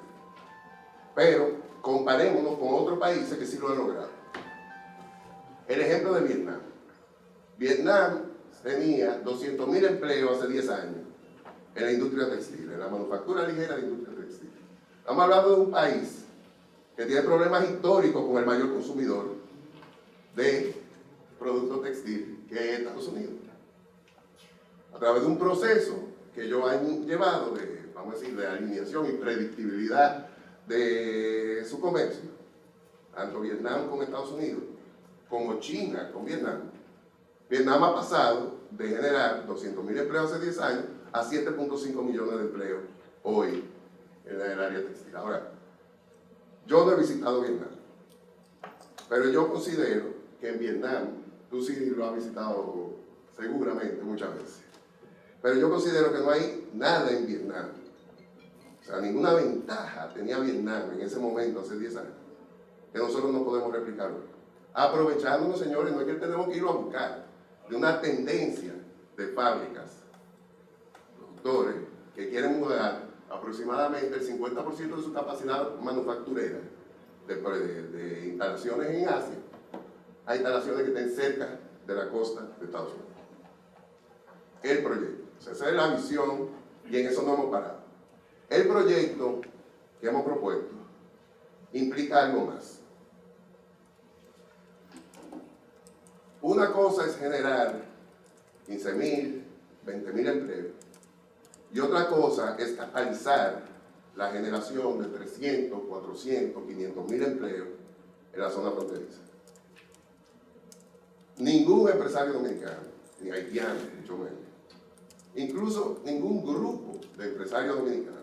Pero comparémonos con otros países que sí lo han logrado. El ejemplo de Vietnam. Vietnam tenía 200.000 empleos hace 10 años en la industria textil, en la manufactura ligera de la industria textil. Estamos hablando de un país que tiene problemas históricos con el mayor consumidor de productos textiles, que es Estados Unidos. A través de un proceso que ellos han llevado de, vamos a decir, de alineación y predictibilidad de su comercio, tanto Vietnam con Estados Unidos, como China con Vietnam. Vietnam ha pasado de generar 200.000 empleos hace 10 años a 7.5 millones de empleos hoy en el área textil. Ahora, yo no he visitado Vietnam, pero yo considero que en Vietnam, tú sí lo has visitado seguramente muchas veces, pero yo considero que no hay nada en Vietnam, o sea, ninguna ventaja tenía Vietnam en ese momento, hace 10 años, que nosotros no podemos replicar hoy. Aprovechándonos, señores, no es que tenemos que irlo a buscar, de una tendencia de fábricas, productores, que quieren mudar aproximadamente el 50% de su capacidad manufacturera de instalaciones en Asia a instalaciones que estén cerca de la costa de Estados Unidos. El proyecto, o sea, esa es la visión y en eso no hemos parado. El proyecto que hemos propuesto implica algo más. Una cosa es generar 15.000, 20.000 empleos y otra cosa es catalizar la generación de 300, 400, 500.000 empleos en la zona fronteriza. Ningún empresario dominicano, ni haitiano, mucho menos, incluso ningún grupo de empresarios dominicanos,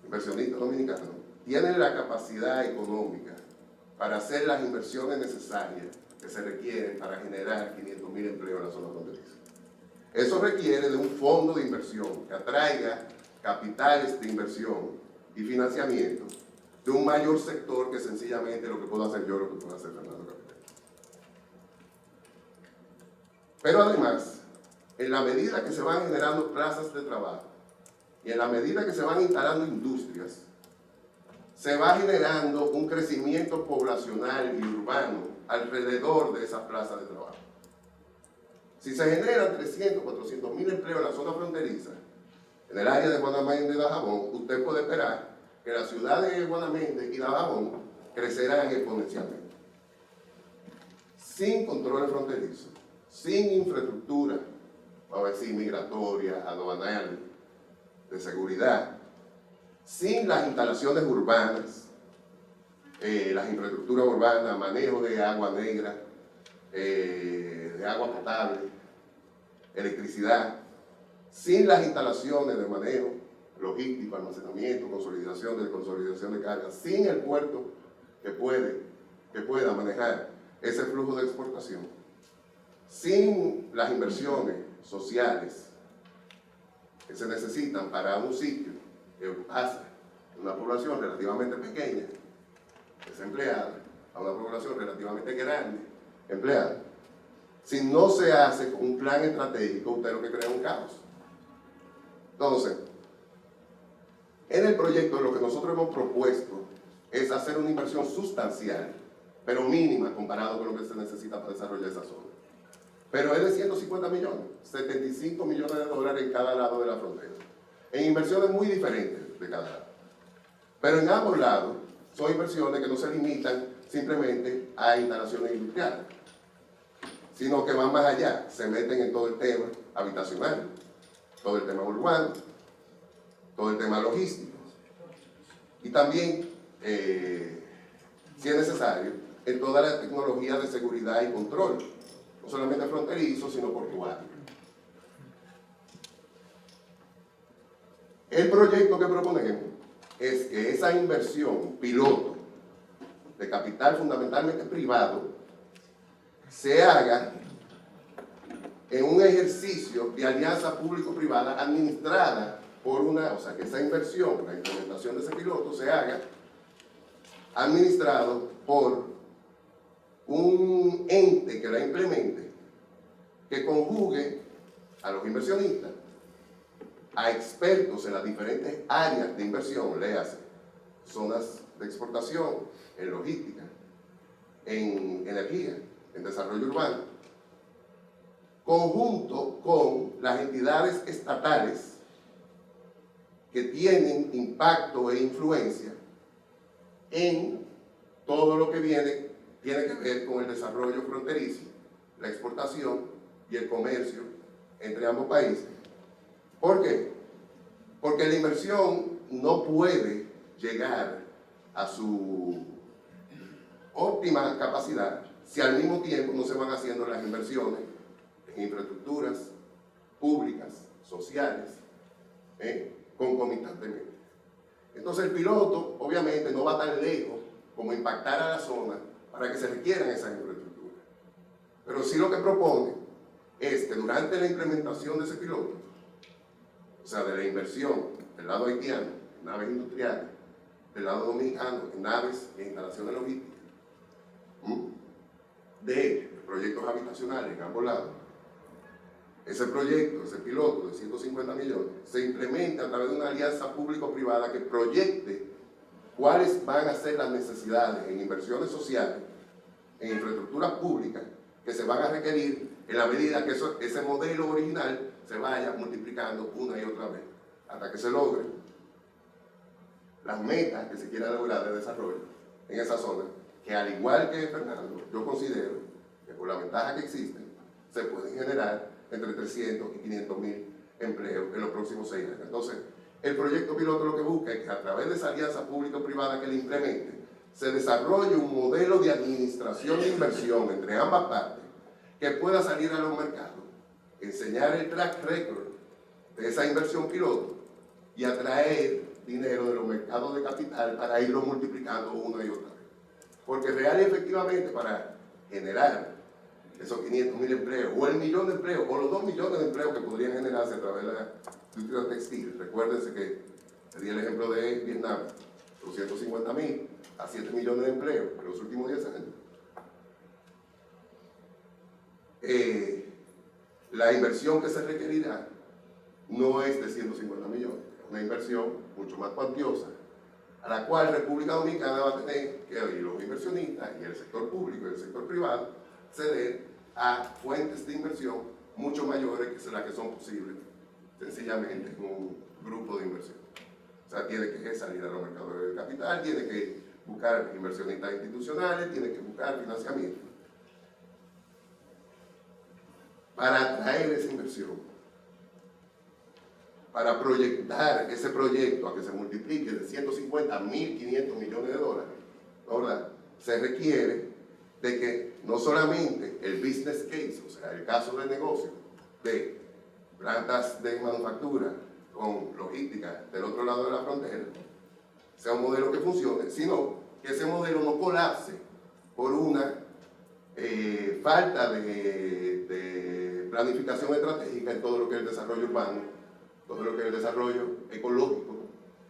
inversionistas dominicanos, tienen la capacidad económica para hacer las inversiones necesarias que se requieren para generar 500.000 empleos en la zona fronteriza. Eso requiere de un fondo de inversión que atraiga capitales de inversión y financiamiento de un mayor sector que sencillamente lo que puedo hacer yo, lo que puedo hacer Fernando Capital. Pero además, en la medida que se van generando plazas de trabajo y en la medida que se van instalando industrias, se va generando un crecimiento poblacional y urbano alrededor de esas plazas de trabajo. Si se generan 300, 400.000 empleos en la zona fronteriza, en el área de Guanamén y de Dajabón, usted puede esperar que las ciudades de Guanamén y Dajabón crecerán exponencialmente. Sin controles fronterizos, sin infraestructura, vamos a decir, migratoria, aduanal, de seguridad, sin las instalaciones urbanas, las infraestructuras urbanas, manejo de agua negra, de agua potable, electricidad, sin las instalaciones de manejo logístico, almacenamiento, consolidación de cargas, sin el puerto que pueda manejar ese flujo de exportación, sin las inversiones sociales que se necesitan para un sitio que pasa de una población relativamente pequeña, desempleada, a una población relativamente grande, empleada. Si no se hace con un plan estratégico, usted lo que crea es un caos. Entonces, en el proyecto lo que nosotros hemos propuesto es hacer una inversión sustancial, pero mínima comparado con lo que se necesita para desarrollar esa zona. Pero es de 150 millones, 75 millones de dólares en cada lado de la frontera, en inversiones muy diferentes de cada lado. Pero en ambos lados son inversiones que no se limitan simplemente a instalaciones industriales, sino que van más allá, se meten en todo el tema habitacional, todo el tema urbano, todo el tema logístico, y también, si es necesario, en toda la tecnología de seguridad y control, no solamente fronterizo, sino portuario. El proyecto que proponemos es que esa inversión piloto de capital fundamentalmente privado se haga en un ejercicio de alianza público-privada administrada por una, o sea, que esa inversión, la implementación de ese piloto se haga administrado por un ente que la implemente, que conjugue a los inversionistas, a expertos en las diferentes áreas de inversión, léase, zonas de exportación, en logística, en energía, en desarrollo urbano, conjunto con las entidades estatales que tienen impacto e influencia en todo lo que tiene que ver con el desarrollo fronterizo, la exportación y el comercio entre ambos países. ¿Por qué? Porque la inversión no puede llegar a su óptima capacidad si al mismo tiempo no se van haciendo las inversiones en infraestructuras públicas, sociales, concomitantemente. Entonces el piloto obviamente no va tan lejos como impactar a la zona para que se requieran esas infraestructuras. Pero sí lo que propone es que durante la implementación de ese piloto, o sea, de la inversión del lado haitiano, en naves industriales, del lado dominicano, en naves e instalaciones logísticas, de proyectos habitacionales en ambos lados, ese proyecto, ese piloto de 150 millones, se implementa a través de una alianza público-privada que proyecte cuáles van a ser las necesidades en inversiones sociales, en infraestructuras públicas, que se van a requerir en la medida que ese modelo original se vaya multiplicando una y otra vez, hasta que se logren las metas que se quieran lograr de desarrollo en esa zona, que al igual que Fernando, yo considero que por la ventaja que existen, se pueden generar entre 300 y 500.000 empleos en los próximos 6 años. Entonces, el proyecto piloto lo que busca es que a través de esa alianza público-privada que le implemente, se desarrolle un modelo de administración de inversión entre ambas partes que pueda salir a los mercados, enseñar el track record de esa inversión piloto y atraer dinero de los mercados de capital para irlo multiplicando una y otra vez. Porque real y efectivamente para generar esos 500.000 empleos, o el millón de empleos, o los 2 millones de empleos que podrían generarse a través de la industria textil. Recuérdense que di el ejemplo de Vietnam, 250.000 a 7 millones de empleos en los últimos 10 años. La inversión que se requerirá no es de 150 millones, es una inversión mucho más cuantiosa, a la cual República Dominicana va a tener que abrir los inversionistas y el sector público y el sector privado ceder a fuentes de inversión mucho mayores que las que son posibles sencillamente con un grupo de inversión. O sea, tiene que salir a los mercados de capital, tiene que buscar inversionistas institucionales, tiene que buscar financiamiento para atraer esa inversión, para proyectar ese proyecto a que se multiplique de 150 a 1.500 millones de dólares, ¿verdad? Se requiere de que no solamente el business case, o sea, el caso de negocio de plantas de manufactura con logística del otro lado de la frontera sea un modelo que funcione, sino que ese modelo no colapse por una falta de planificación estratégica en todo lo que es el desarrollo urbano, todo lo que es el desarrollo ecológico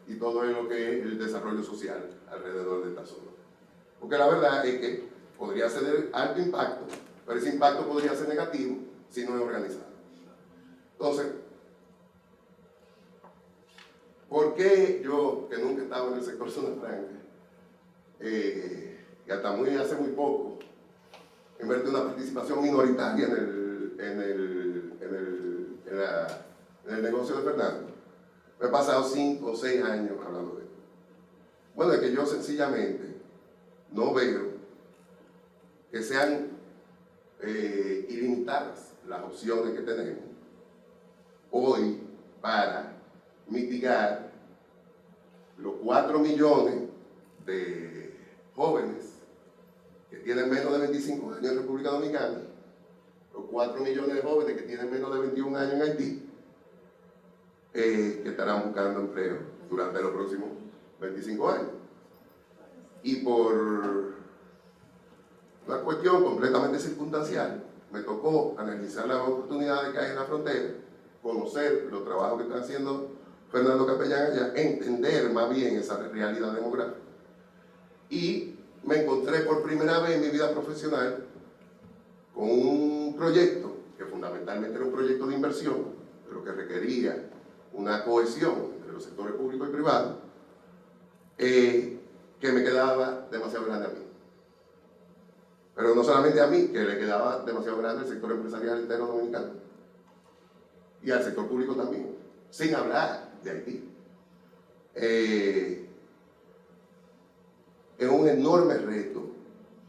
y todo lo que es el desarrollo social alrededor de esta zona. Porque la verdad es que podría ser de alto impacto, pero ese impacto podría ser negativo si no es organizado. Entonces, ¿por qué yo, que nunca he estado en el sector zona franca, y hasta hace muy poco, invertí una participación minoritaria en el negocio de Fernando? Me he pasado 5 o 6 años hablando de esto. Bueno, es que yo sencillamente no veo que sean ilimitadas las opciones que tenemos hoy para mitigar los 4 millones de jóvenes que tienen menos de 25 años en República Dominicana, los 4 millones de jóvenes que tienen menos de 21 años en Haití, que estarán buscando empleo durante los próximos 25 años. Y por una cuestión completamente circunstancial, me tocó analizar las oportunidades que hay en la frontera, conocer los trabajos que está haciendo Fernando Capellán allá, entender más bien esa realidad demográfica. Y me encontré por primera vez en mi vida profesional con un proyecto que fundamentalmente era un proyecto de inversión, pero que requería una cohesión entre los sectores públicos y privados, que me quedaba demasiado grande a mí. Pero no solamente a mí, que le quedaba demasiado grande al sector empresarial entero dominicano y al sector público también, sin hablar de Haití. Es un enorme reto,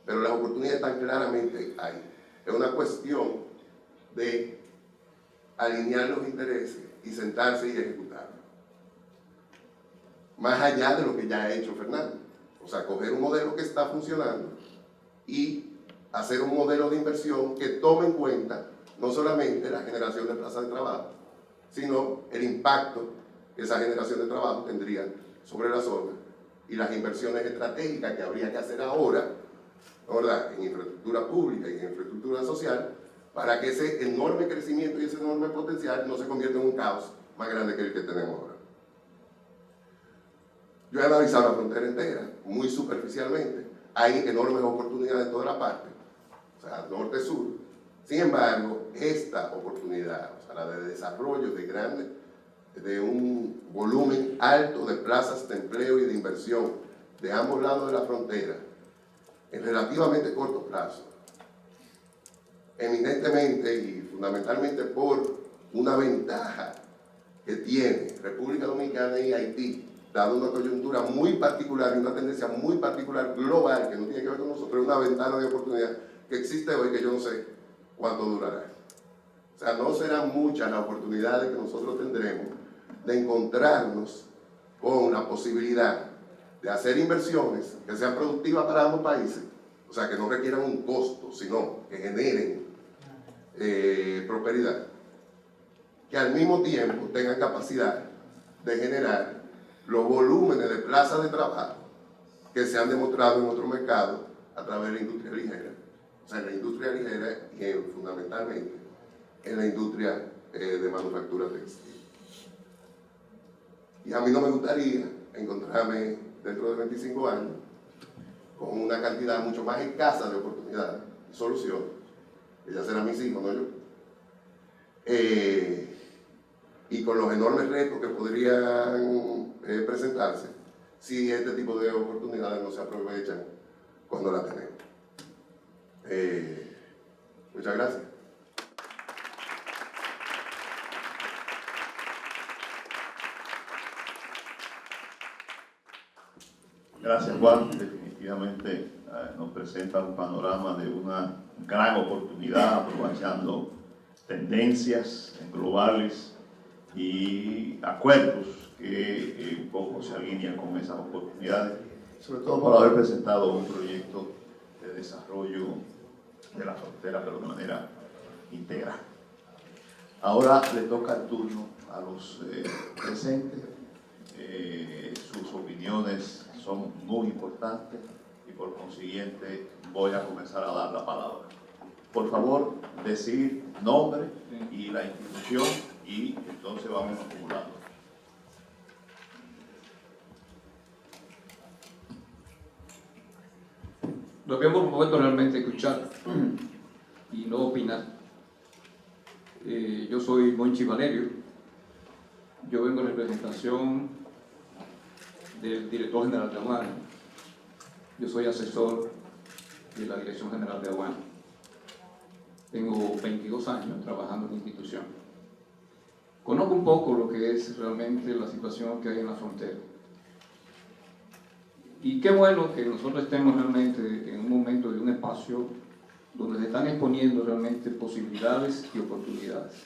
pero las oportunidades están claramente ahí. Es una cuestión de alinear los intereses y sentarse y ejecutarlo. Más allá de lo que ya ha hecho Fernando. O sea, coger un modelo que está funcionando y hacer un modelo de inversión que tome en cuenta no solamente la generación de plazas de trabajo, sino el impacto que esa generación de trabajo tendría sobre la zona y las inversiones estratégicas que habría que hacer ahora, ¿verdad?, en infraestructura pública y en infraestructura social, para que ese enorme crecimiento y ese enorme potencial no se convierta en un caos más grande que el que tenemos ahora. Yo he analizado la frontera entera, muy superficialmente. Hay enormes oportunidades en toda la parte, o sea, norte-sur. Sin embargo, esta oportunidad, o sea, la de desarrollo de un volumen alto de plazas de empleo y de inversión de ambos lados de la frontera, en relativamente corto plazo, eminentemente y fundamentalmente por una ventaja que tiene República Dominicana y Haití, dado una coyuntura muy particular y una tendencia muy particular global que no tiene que ver con nosotros, una ventana de oportunidad que existe hoy que yo no sé cuánto durará. O sea, no serán muchas las oportunidades que nosotros tendremos de encontrarnos con la posibilidad de hacer inversiones que sean productivas para ambos países, o sea, que no requieran un costo, sino que generen prosperidad, que al mismo tiempo tengan capacidad de generar los volúmenes de plazas de trabajo que se han demostrado en otros mercados a través de la industria ligera. O sea, en la industria ligera y fundamentalmente en la industria de manufactura textil. Y a mí no me gustaría encontrarme dentro de 25 años con una cantidad mucho más escasa de oportunidades y soluciones, que ya serán mis hijos, no yo, y con los enormes retos que podrían presentarse si este tipo de oportunidades no se aprovechan cuando las tenemos. Muchas gracias. Gracias, Juan. Definitivamente nos presenta un panorama de una gran oportunidad, aprovechando tendencias globales y acuerdos que un poco se alinean con esas oportunidades, sobre todo por haber presentado un proyecto de desarrollo de la frontera, pero de manera integral. Ahora le toca el turno a los presentes. Sus opiniones son muy importantes y por consiguiente voy a comenzar a dar la palabra. Por favor, decir nombre y la institución y entonces vamos acumulando. Lo que hemos propuesto realmente escuchar y no opinar. Yo soy Monchi Valerio, yo vengo en representación del director general de aduana. Yo soy asesor de la Dirección General de Aduana. Tengo 22 años trabajando en la institución. Conozco un poco lo que es realmente la situación que hay en la frontera. Y qué bueno que nosotros estemos realmente en un momento de un espacio donde se están exponiendo realmente posibilidades y oportunidades.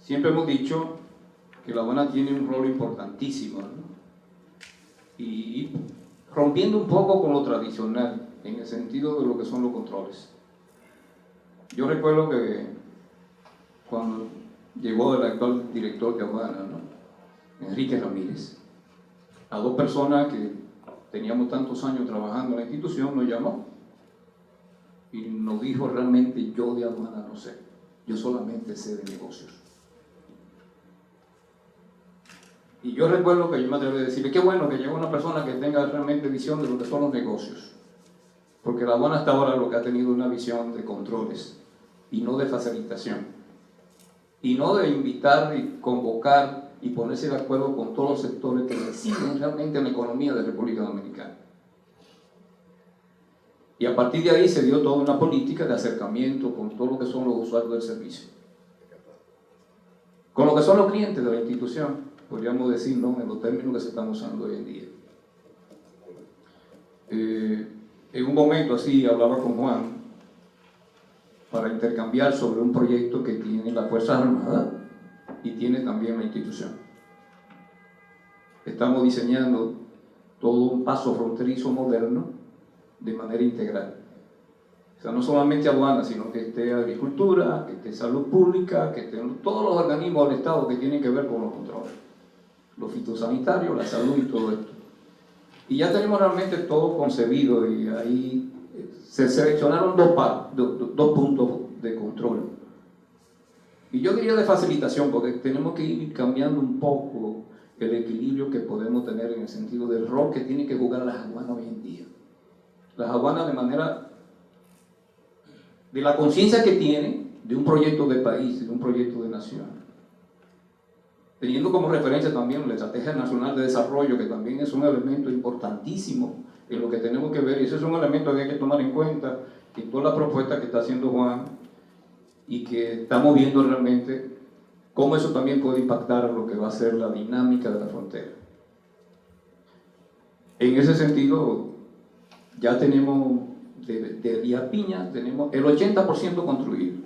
Siempre hemos dicho que la aduana tiene un rol importantísimo, ¿no? Y rompiendo un poco con lo tradicional, en el sentido de lo que son los controles. Yo recuerdo que cuando llegó el actual director de aduana, ¿no?, Enrique Ramírez, a dos personas que teníamos tantos años trabajando en la institución, nos llamó y nos dijo realmente: yo de aduana no sé, yo solamente sé de negocios. Y yo recuerdo que yo me atreví a decirle: qué bueno que llegó una persona que tenga realmente visión de lo que son los negocios, porque la aduana hasta ahora lo que ha tenido una visión de controles y no de facilitación, y no de invitar y convocar y ponerse de acuerdo con todos los sectores que residen realmente en la economía de República Dominicana. Y a partir de ahí se dio toda una política de acercamiento con todo lo que son los usuarios del servicio, con lo que son los clientes de la institución, podríamos decir, ¿no?, en los términos que se están usando hoy en día. En un momento así hablaba con Juan para intercambiar sobre un proyecto que tiene la Fuerza Armada y tiene también la institución. Estamos diseñando todo un paso fronterizo moderno de manera integral. O sea, no solamente aduana, sino que esté agricultura, que esté salud pública, que estén todos los organismos del Estado que tienen que ver con los controles, los fitosanitarios, la salud y todo esto. Y ya tenemos realmente todo concebido y ahí se seleccionaron dos puntos de control. Y yo diría de facilitación, porque tenemos que ir cambiando un poco el equilibrio que podemos tener en el sentido del rol que tienen que jugar las aduanas hoy en día. Las aduanas de manera de la conciencia que tienen de un proyecto de país, de un proyecto de nación, teniendo como referencia también la Estrategia Nacional de Desarrollo, que también es un elemento importantísimo en lo que tenemos que ver, y ese es un elemento que hay que tomar en cuenta en toda la propuesta que está haciendo Juan, y que estamos viendo realmente cómo eso también puede impactar en lo que va a ser la dinámica de la frontera. En ese sentido, ya tenemos de Díaz Piña, tenemos el 80% construido.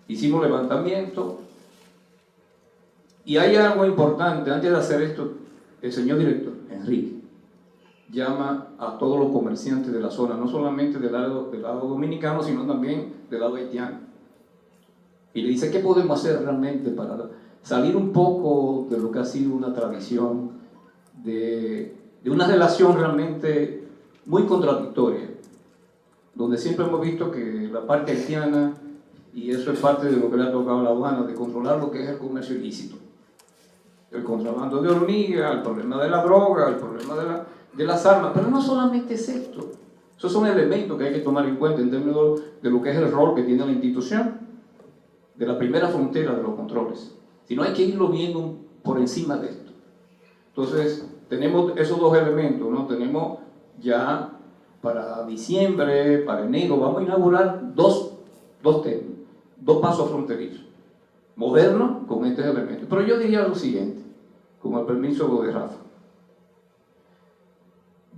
Hicimos levantamiento, y hay algo importante. Antes de hacer esto, el señor director, Enrique, llama a todos los comerciantes de la zona, no solamente del lado dominicano, sino también del lado haitiano. Y le dice: ¿qué podemos hacer realmente para salir un poco de lo que ha sido una tradición de una relación realmente muy contradictoria, donde siempre hemos visto que la parte haitiana, y eso es parte de lo que le ha tocado a la aduana, de controlar lo que es el comercio ilícito, el contrabando de hormiga, el problema de la droga, el problema de las armas, pero no solamente es esto. Esos son elementos que hay que tomar en cuenta en términos de lo que es el rol que tiene la institución, de la primera frontera de los controles. Si no, hay que irlo viendo por encima de esto. Entonces, tenemos esos dos elementos, ¿no? Tenemos ya para diciembre, para enero, vamos a inaugurar dos pasos fronterizos, modernos con estos elementos. Pero yo diría lo siguiente, con el permiso de Rafa.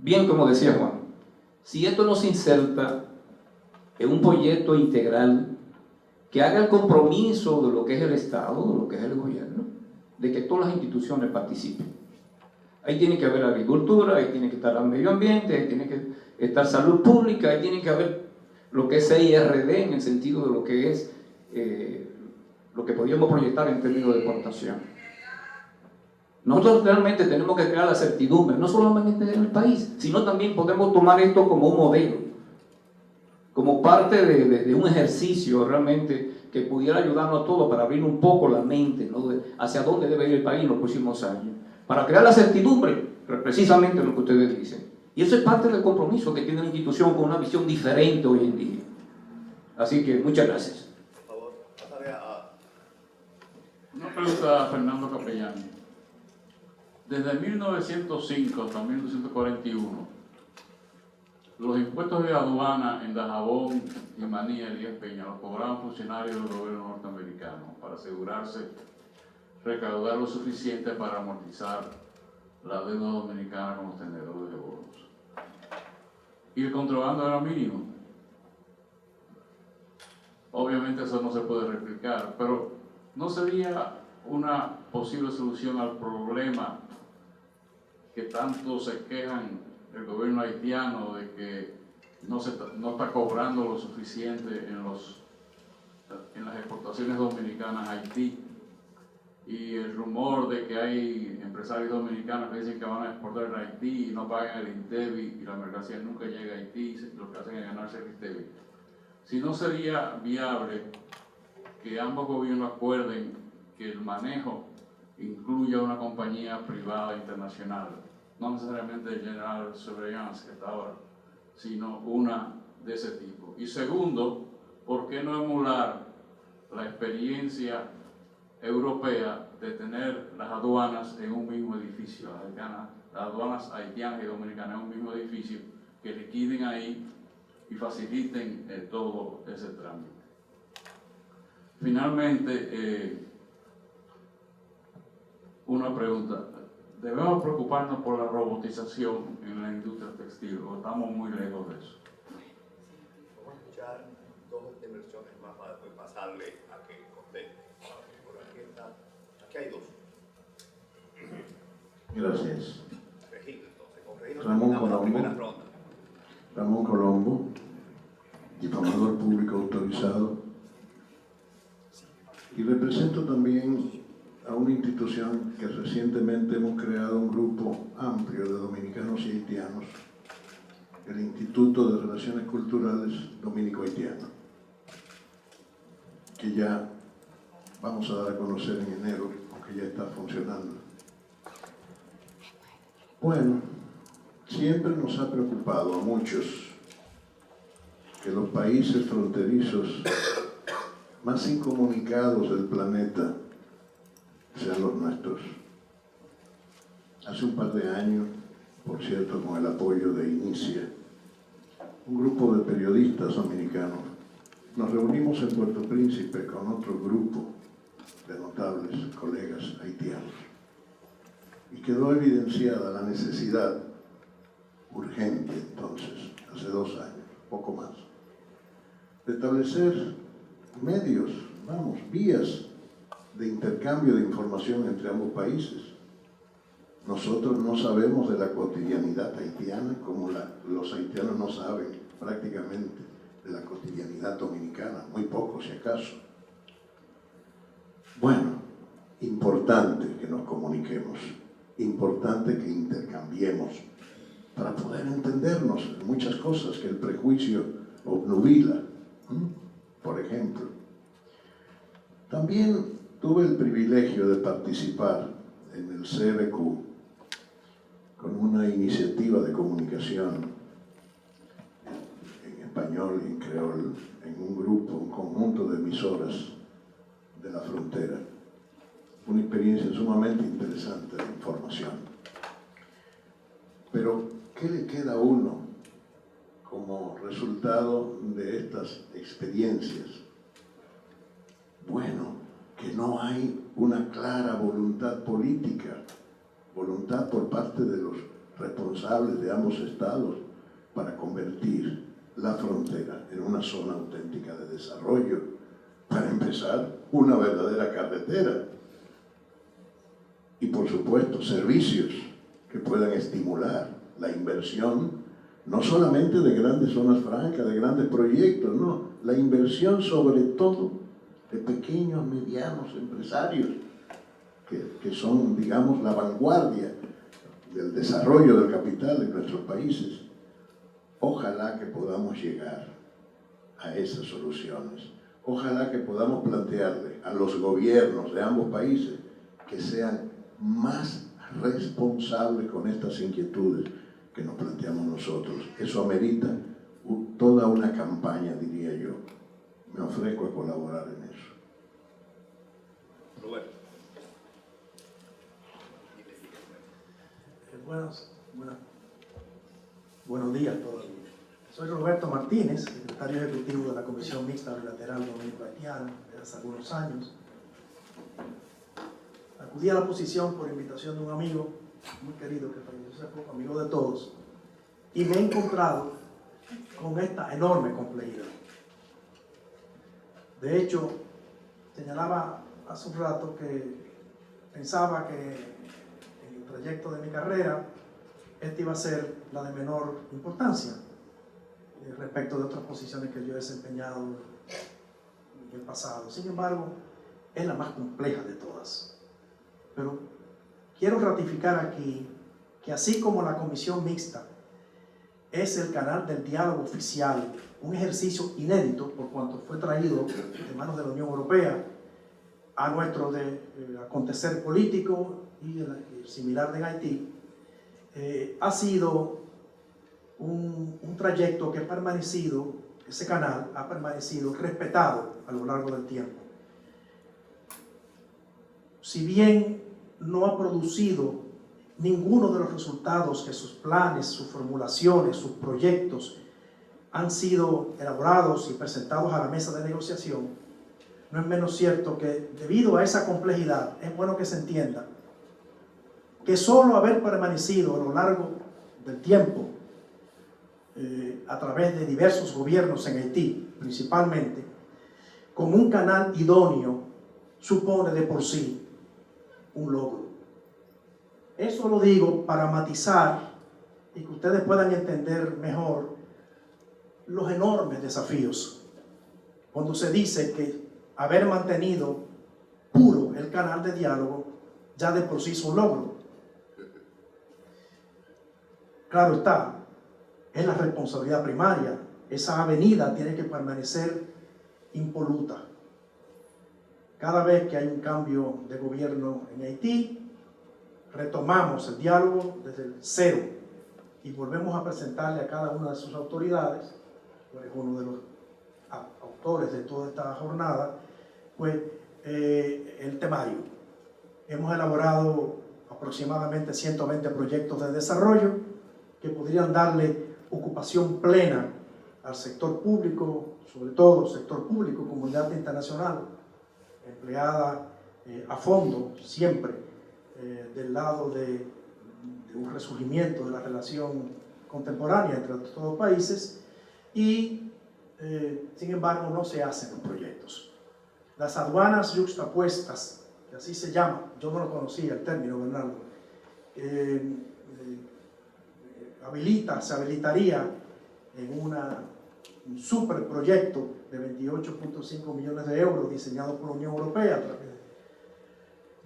Bien, como decía Juan, si esto no se inserta en un proyecto integral que haga el compromiso de lo que es el Estado, de lo que es el gobierno, de que todas las instituciones participen. Ahí tiene que haber agricultura, ahí tiene que estar el medio ambiente, ahí tiene que estar salud pública, ahí tiene que haber lo que es CIRD en el sentido de lo que es lo que podríamos proyectar en términos de exportación. Nosotros realmente tenemos que crear la certidumbre, no solamente en el país, sino también podemos tomar esto como un modelo, como parte de un ejercicio realmente que pudiera ayudarnos a todos para abrir un poco la mente, ¿no? Hacia dónde debe ir el país en los próximos años, para crear la certidumbre, precisamente lo que ustedes dicen. Y eso es parte del compromiso que tiene la institución con una visión diferente hoy en día. Así que muchas gracias. Por favor, pásale a... Una pregunta a Fernando Capellán. Desde 1905 hasta 1941, los impuestos de aduana en Dajabón y Manía y Elías Peña los cobraban funcionarios del gobierno norteamericano para asegurarse recaudar lo suficiente para amortizar la deuda dominicana con los tenedores de bonos. Y el contrabando era mínimo. Obviamente eso no se puede replicar, pero ¿no sería una posible solución al problema que tanto se quejan el gobierno haitiano de que no está cobrando lo suficiente en las exportaciones dominicanas a Haití? Y el rumor de que hay empresarios dominicanos que dicen que van a exportar a Haití y no pagan el INTEBI y la mercancía nunca llega a Haití, lo que hacen es ganarse el INTEBI. Si no sería viable que ambos gobiernos acuerden que el manejo incluya una compañía privada internacional, no necesariamente General Surveillance que está ahora, sino una de ese tipo. Y segundo, ¿por qué no emular la experiencia europea de tener las aduanas en un mismo edificio, las aduanas haitianas y dominicanas en un mismo edificio, que liquiden ahí y faciliten todo ese trámite? Finalmente, una pregunta. ¿Debemos preocuparnos por la robotización en la industria textil o estamos muy lejos de eso? Vamos a escuchar dos intervenciones más para después pasarle a que conteste. Por aquí hay dos. Gracias. Regino, entonces. Con Regino Ramón terminamos la Colombo. primera ronda. Ramón Colombo, difamador público autorizado, y represento también a una institución que recientemente hemos creado un grupo amplio de dominicanos y haitianos, el Instituto de Relaciones Culturales Dominico-Haitiano, que ya vamos a dar a conocer en enero, aunque ya está funcionando. Bueno, siempre nos ha preocupado a muchos que los países fronterizos más incomunicados del planeta sean los nuestros. Hace un par de años, por cierto, con el apoyo de Inicia, un grupo de periodistas dominicanos, nos reunimos en Puerto Príncipe con otro grupo de notables colegas haitianos y quedó evidenciada la necesidad urgente entonces, hace 2 años, poco más, de establecer medios, vías de intercambio de información entre ambos países. Nosotros no sabemos de la cotidianidad haitiana como los haitianos no saben prácticamente de la cotidianidad dominicana, muy poco si acaso. Bueno, importante que nos comuniquemos, importante que intercambiemos para poder entendernos en muchas cosas que el prejuicio obnubila. Por ejemplo, también tuve el privilegio de participar en el CBQ con una iniciativa de comunicación en español y en creol, en un grupo, un conjunto de emisoras de la frontera. Una experiencia sumamente interesante de información. Pero, ¿qué le queda a uno como resultado de estas experiencias? Bueno, que no hay una clara voluntad política, voluntad por parte de los responsables de ambos estados para convertir la frontera en una zona auténtica de desarrollo. Para empezar, una verdadera carretera. Y por supuesto, servicios que puedan estimular la inversión, no solamente de grandes zonas francas, de grandes proyectos, no, la inversión sobre todo de pequeños, medianos empresarios, que son, digamos, la vanguardia del desarrollo del capital de nuestros países. Ojalá que podamos llegar a esas soluciones. Ojalá que podamos plantearle a los gobiernos de ambos países que sean más responsables con estas inquietudes que nos planteamos nosotros. Eso amerita toda una campaña, diría yo. Me ofrezco a colaborar en eso. Buenos días a todos. Soy Roberto Martínez, secretario ejecutivo de la Comisión Mixta Bilateral Dominico-Haitiana desde hace algunos años. Acudí a la posición por invitación de un amigo muy querido que falleció hace poco, amigo de todos, y me he encontrado con esta enorme complejidad. De hecho, señalaba hace un rato que pensaba que en el trayecto de mi carrera esta iba a ser la de menor importancia respecto de otras posiciones que yo he desempeñado en el pasado. Sin embargo, es la más compleja de todas. Pero quiero ratificar aquí que así como la Comisión Mixta es el canal del diálogo oficial, un ejercicio inédito por cuanto fue traído de manos de la Unión Europea a nuestro acontecer político y similar de Haití, ha sido un trayecto que ha permanecido, ese canal ha permanecido respetado a lo largo del tiempo. Si bien no ha producido ninguno de los resultados que sus planes, sus formulaciones, sus proyectos han sido elaborados y presentados a la mesa de negociación, no es menos cierto que debido a esa complejidad es bueno que se entienda que solo haber permanecido a lo largo del tiempo a través de diversos gobiernos en Haití, principalmente, con un canal idóneo, supone de por sí un logro. Eso lo digo para matizar y que ustedes puedan entender mejor los enormes desafíos cuando se dice que haber mantenido puro el canal de diálogo ya de por sí es un logro. Claro está, es la responsabilidad primaria. Esa avenida tiene que permanecer impoluta. Cada vez que hay un cambio de gobierno en Haití, retomamos el diálogo desde el cero y volvemos a presentarle a cada una de sus autoridades, pues uno de los autores de toda esta jornada, pues el temario. Hemos elaborado aproximadamente 120 proyectos de desarrollo que podrían darle ocupación plena al sector público, sobre todo sector público, comunidad internacional, empleada a fondo siempre del lado de un resurgimiento de la relación contemporánea entre estos dos países y sin embargo no se hacen los proyectos. Las aduanas yuxtapuestas, que así se llama, yo no lo conocía el término, Bernardo, se habilitaría en un superproyecto de 28.5 millones de euros diseñado por la Unión Europea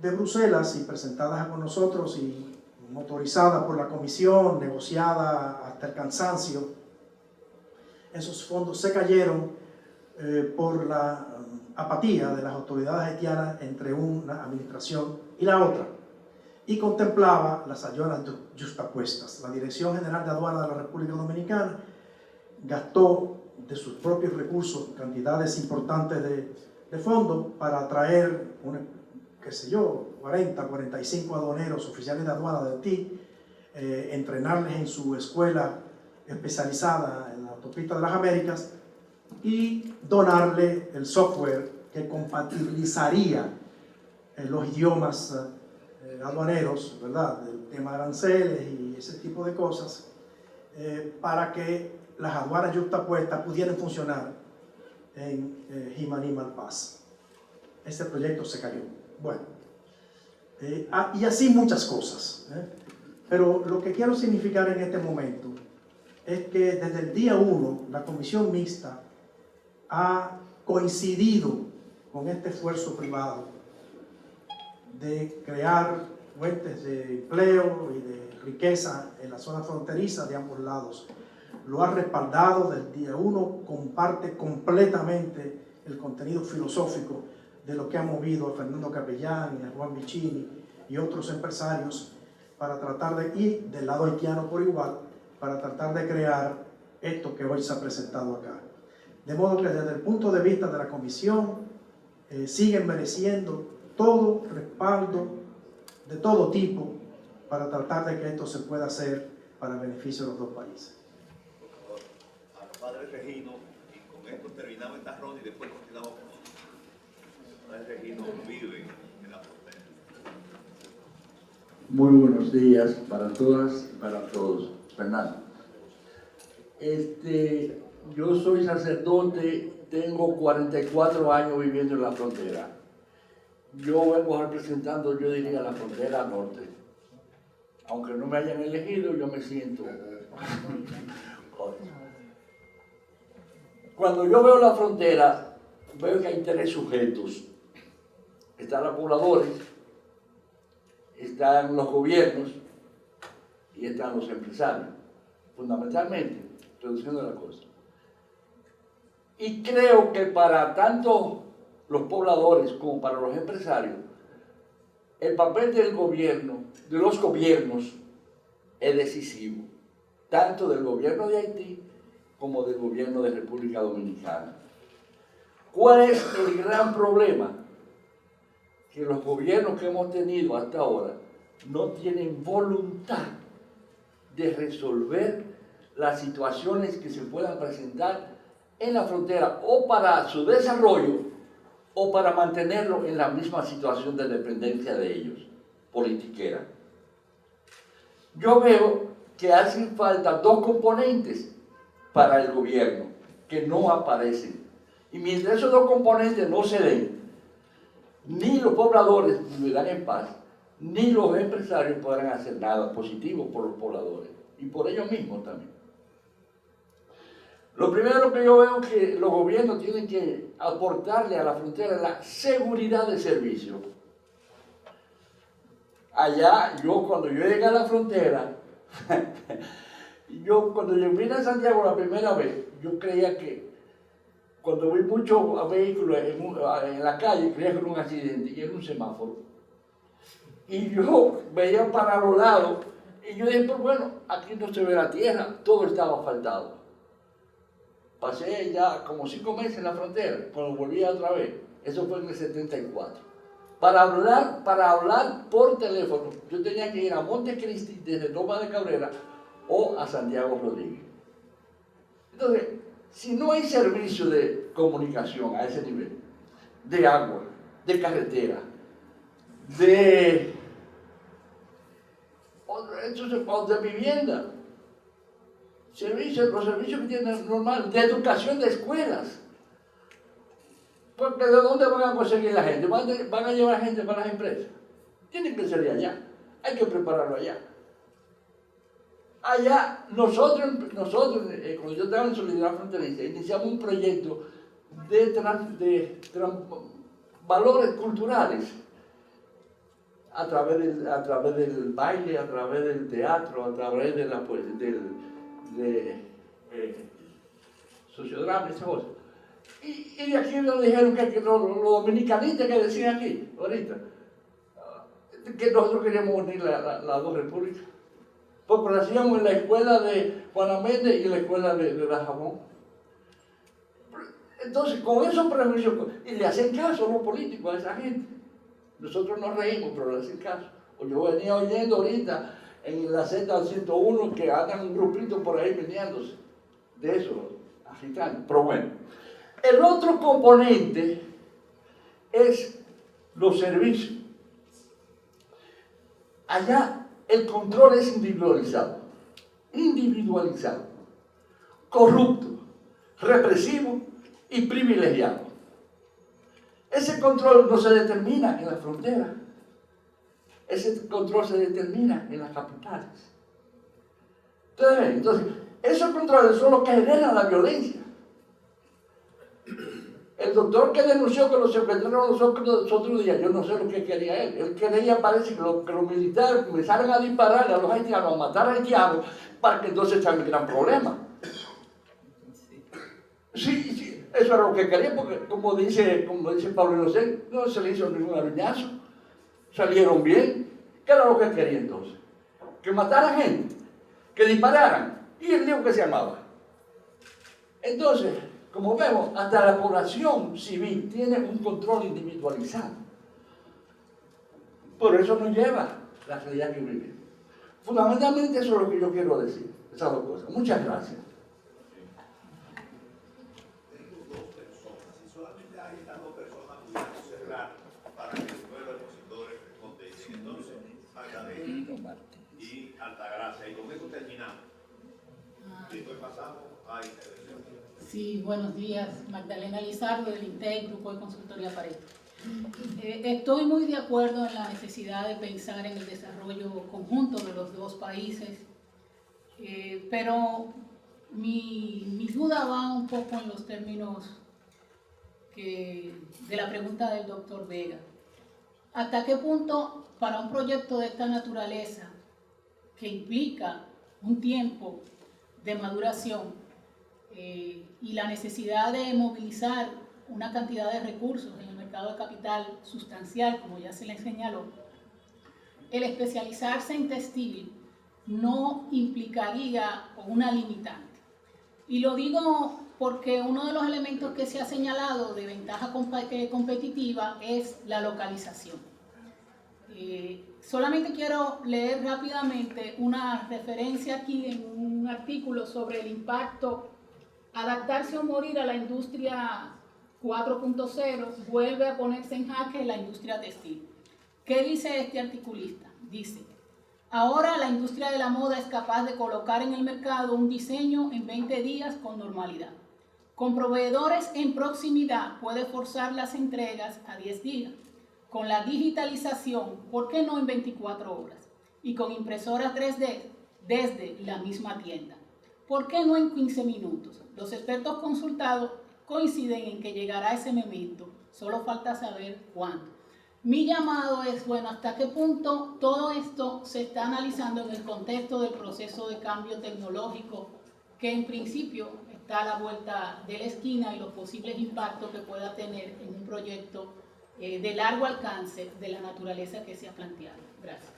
de Bruselas y presentadas con nosotros y motorizadas por la Comisión, negociada hasta el cansancio, esos fondos se cayeron por la apatía de las autoridades haitianas entre una administración y la otra, y contemplaba las aduanas justapuestas. La Dirección General de Aduanas de la República Dominicana gastó de sus propios recursos cantidades importantes de fondos para atraer, qué sé yo, 40, 45 aduaneros oficiales de aduana de Haití, entrenarles en su escuela especializada en la autopista de las Américas y donarle el software que compatibilizaría los idiomas aduaneros, ¿verdad? El tema de aranceles y ese tipo de cosas, para que las aduanas yuxtapuestas pudieran funcionar en Jimaní, Malpaz. Ese proyecto se cayó. Bueno, y así muchas cosas. Pero lo que quiero significar en este momento es que desde el día 1 la Comisión Mixta ha coincidido con este esfuerzo privado de crear fuentes de empleo y de riqueza en la zona fronteriza de ambos lados. Lo ha respaldado desde el día 1, comparte completamente el contenido filosófico de lo que ha movido a Fernando Capellán y a Juan Vicini y otros empresarios para tratar de ir del lado haitiano por igual, para tratar de crear esto que hoy se ha presentado acá. De modo que desde el punto de vista de la Comisión siguen mereciendo todo respaldo de todo tipo para tratar de que esto se pueda hacer para el beneficio de los dos países. Al padre Regino, y con esto terminamos esta ronda y después continuamos con otro. El padre Regino vive en la frontera. Muy buenos días para todas y para todos. Fernando. Yo soy sacerdote, tengo 44 años viviendo en la frontera. Yo vengo representando, yo diría, la frontera norte. Aunque no me hayan elegido, yo me siento. Cuando yo veo la frontera, veo que hay tres sujetos. Están los pobladores, están los gobiernos y están los empresarios, fundamentalmente, reduciendo la cosa. Y creo que para tanto los pobladores como para los empresarios, el papel del gobierno, de los gobiernos, es decisivo, tanto del gobierno de Haití como del gobierno de República Dominicana. ¿Cuál es el gran problema? Que los gobiernos que hemos tenido hasta ahora no tienen voluntad de resolver las situaciones que se puedan presentar en la frontera o para su desarrollo o para mantenerlo en la misma situación de dependencia de ellos, politiquera. Yo veo que hacen falta dos componentes para el gobierno que no aparecen. Y mientras esos dos componentes no se den, ni los pobladores vivirán en paz, ni los empresarios podrán hacer nada positivo por los pobladores y por ellos mismos también. Lo primero que yo veo es que los gobiernos tienen que aportarle a la frontera la seguridad de servicio. Allá, cuando yo llegué a la frontera, cuando yo vine a Santiago la primera vez, yo creía que cuando vi muchos vehículos en la calle, creía que era un accidente y era un semáforo. Y yo veía para los lados y yo dije, pero bueno, aquí no se ve la tierra, todo estaba asfaltado. Pasé ya como 5 meses en la frontera, cuando volví otra vez, eso fue en el 74. Para hablar por teléfono, yo tenía que ir a Montecristi desde Loma de Cabrera o a Santiago Rodríguez. Entonces, si no hay servicio de comunicación a ese nivel, de agua, de carretera, de vivienda, los servicios que tienen normal, de educación de escuelas. Porque ¿de dónde van a conseguir la gente? ¿Van a llevar gente para las empresas? Tienen que ser de allá. Hay que prepararlo allá. Allá, nosotros cuando yo estaba en Solidaridad Fronteriza, iniciamos un proyecto de valores culturales a través del baile, a través del teatro, a través de sociodrama, esas cosas. Y aquí nos dijeron que los dominicanistas que decían aquí, ahorita, que nosotros queríamos unir las dos repúblicas. Porque lo hacíamos en la escuela de Juana Méndez y en la escuela de Dajabón. Entonces, con esos prejuicios, y le hacen caso a los políticos, a esa gente. Nosotros nos reímos, pero le hacen caso. Yo venía oyendo ahorita en la Z101 que andan un grupito por ahí meneándose de eso, agitando. Pero bueno, el otro componente es los servicios. Allá el control es individualizado, corrupto, represivo y privilegiado. Ese control no se determina en la frontera, ese control se determina en las capitales. Entonces, esos controles son los que generan la violencia. El doctor que denunció que los secuestraron los otros días, yo no sé lo que quería él. Él quería, parece, que los militares comenzaran a dispararle a los haitianos, a matar a haitianos, para que entonces sea un gran problema. Sí, eso era lo que quería, porque como dice Pablo Inocente, no se le hizo ningún aruñazo, salieron bien. ¿Qué era lo que quería entonces? Que mataran gente, que dispararan, y él dijo que se amaba. Entonces, como vemos, hasta la población civil tiene un control individualizado. Por eso nos lleva la realidad que vivimos. Fundamentalmente eso es lo que yo quiero decir, esas dos cosas. Muchas gracias. Tengo dos personas, y solamente hay estas dos personas para cerrar, para que el pueblo de opositores contesten. Entonces, Magdalena y Altagracia, y con eso terminamos. Y después pasamos a intervención. Sí, buenos días. Magdalena Lizardo, del INTEC, Grupo de Consultoría Pareto. Estoy muy de acuerdo en la necesidad de pensar en el desarrollo conjunto de los dos países, pero mi duda va un poco en los términos de la pregunta del doctor Vega. ¿Hasta qué punto para un proyecto de esta naturaleza, que implica un tiempo de maduración, y la necesidad de movilizar una cantidad de recursos en el mercado de capital sustancial, como ya se le señaló, el especializarse en textil no implicaría una limitante? Y lo digo porque uno de los elementos que se ha señalado de ventaja competitiva es la localización. Solamente quiero leer rápidamente una referencia aquí en un artículo sobre el impacto. Adaptarse o morir a la industria 4.0 vuelve a ponerse en jaque la industria textil. ¿Qué dice este articulista? Dice: ahora la industria de la moda es capaz de colocar en el mercado un diseño en 20 días con normalidad. Con proveedores en proximidad puede forzar las entregas a 10 días. Con la digitalización, ¿por qué no en 24 horas? Y con impresoras 3D desde la misma tienda, ¿por qué no en 15 minutos? Los expertos consultados coinciden en que llegará ese momento, solo falta saber cuándo. Mi llamado es, bueno, ¿hasta qué punto todo esto se está analizando en el contexto del proceso de cambio tecnológico que en principio está a la vuelta de la esquina y los posibles impactos que pueda tener en un proyecto de largo alcance de la naturaleza que se ha planteado? Gracias.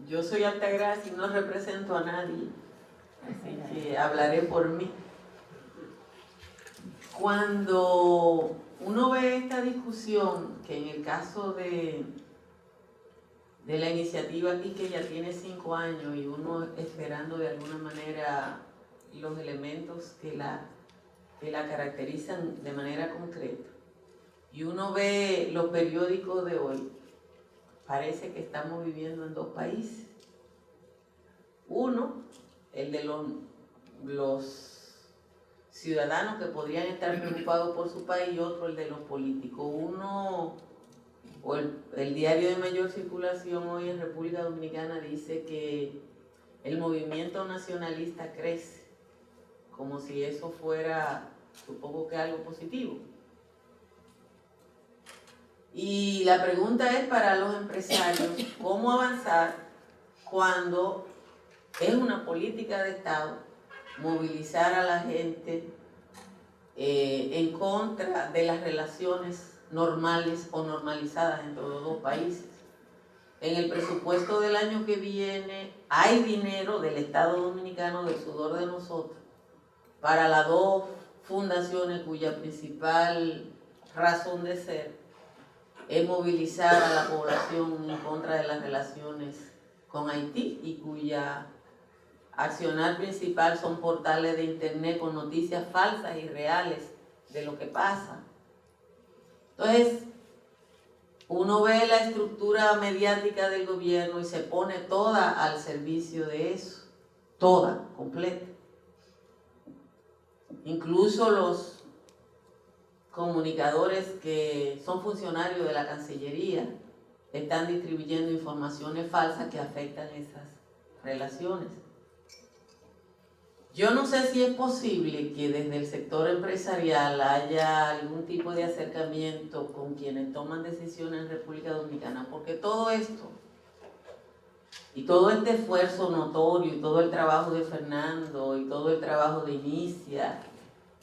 Yo soy Altagracia y no represento a nadie, así que hablaré por mí. Cuando uno ve esta discusión, que en el caso de la iniciativa aquí, que ya tiene 5 años, y uno esperando de alguna manera los elementos que la caracterizan de manera concreta, y uno ve los periódicos de hoy, parece que estamos viviendo en dos países. Uno, el de los ciudadanos que podrían estar preocupados por su país, y otro, el de los políticos. Uno, o el diario de mayor circulación hoy en República Dominicana, dice que el movimiento nacionalista crece, como si eso fuera, supongo que algo positivo. Y la pregunta es para los empresarios, ¿cómo avanzar cuando es una política de Estado movilizar a la gente en contra de las relaciones normales o normalizadas entre los dos países? En el presupuesto del año que viene hay dinero del Estado Dominicano, del sudor de nosotros, para las dos fundaciones cuya principal razón de ser es movilizar a la población en contra de las relaciones con Haití y cuya accionar principal son portales de internet con noticias falsas y reales de lo que pasa. Entonces, uno ve la estructura mediática del gobierno y se pone toda al servicio de eso, toda, completa. Incluso los comunicadores que son funcionarios de la Cancillería están distribuyendo informaciones falsas que afectan esas relaciones. Yo no sé si es posible que desde el sector empresarial haya algún tipo de acercamiento con quienes toman decisiones en República Dominicana, porque todo esto y todo este esfuerzo notorio y todo el trabajo de Fernando y todo el trabajo de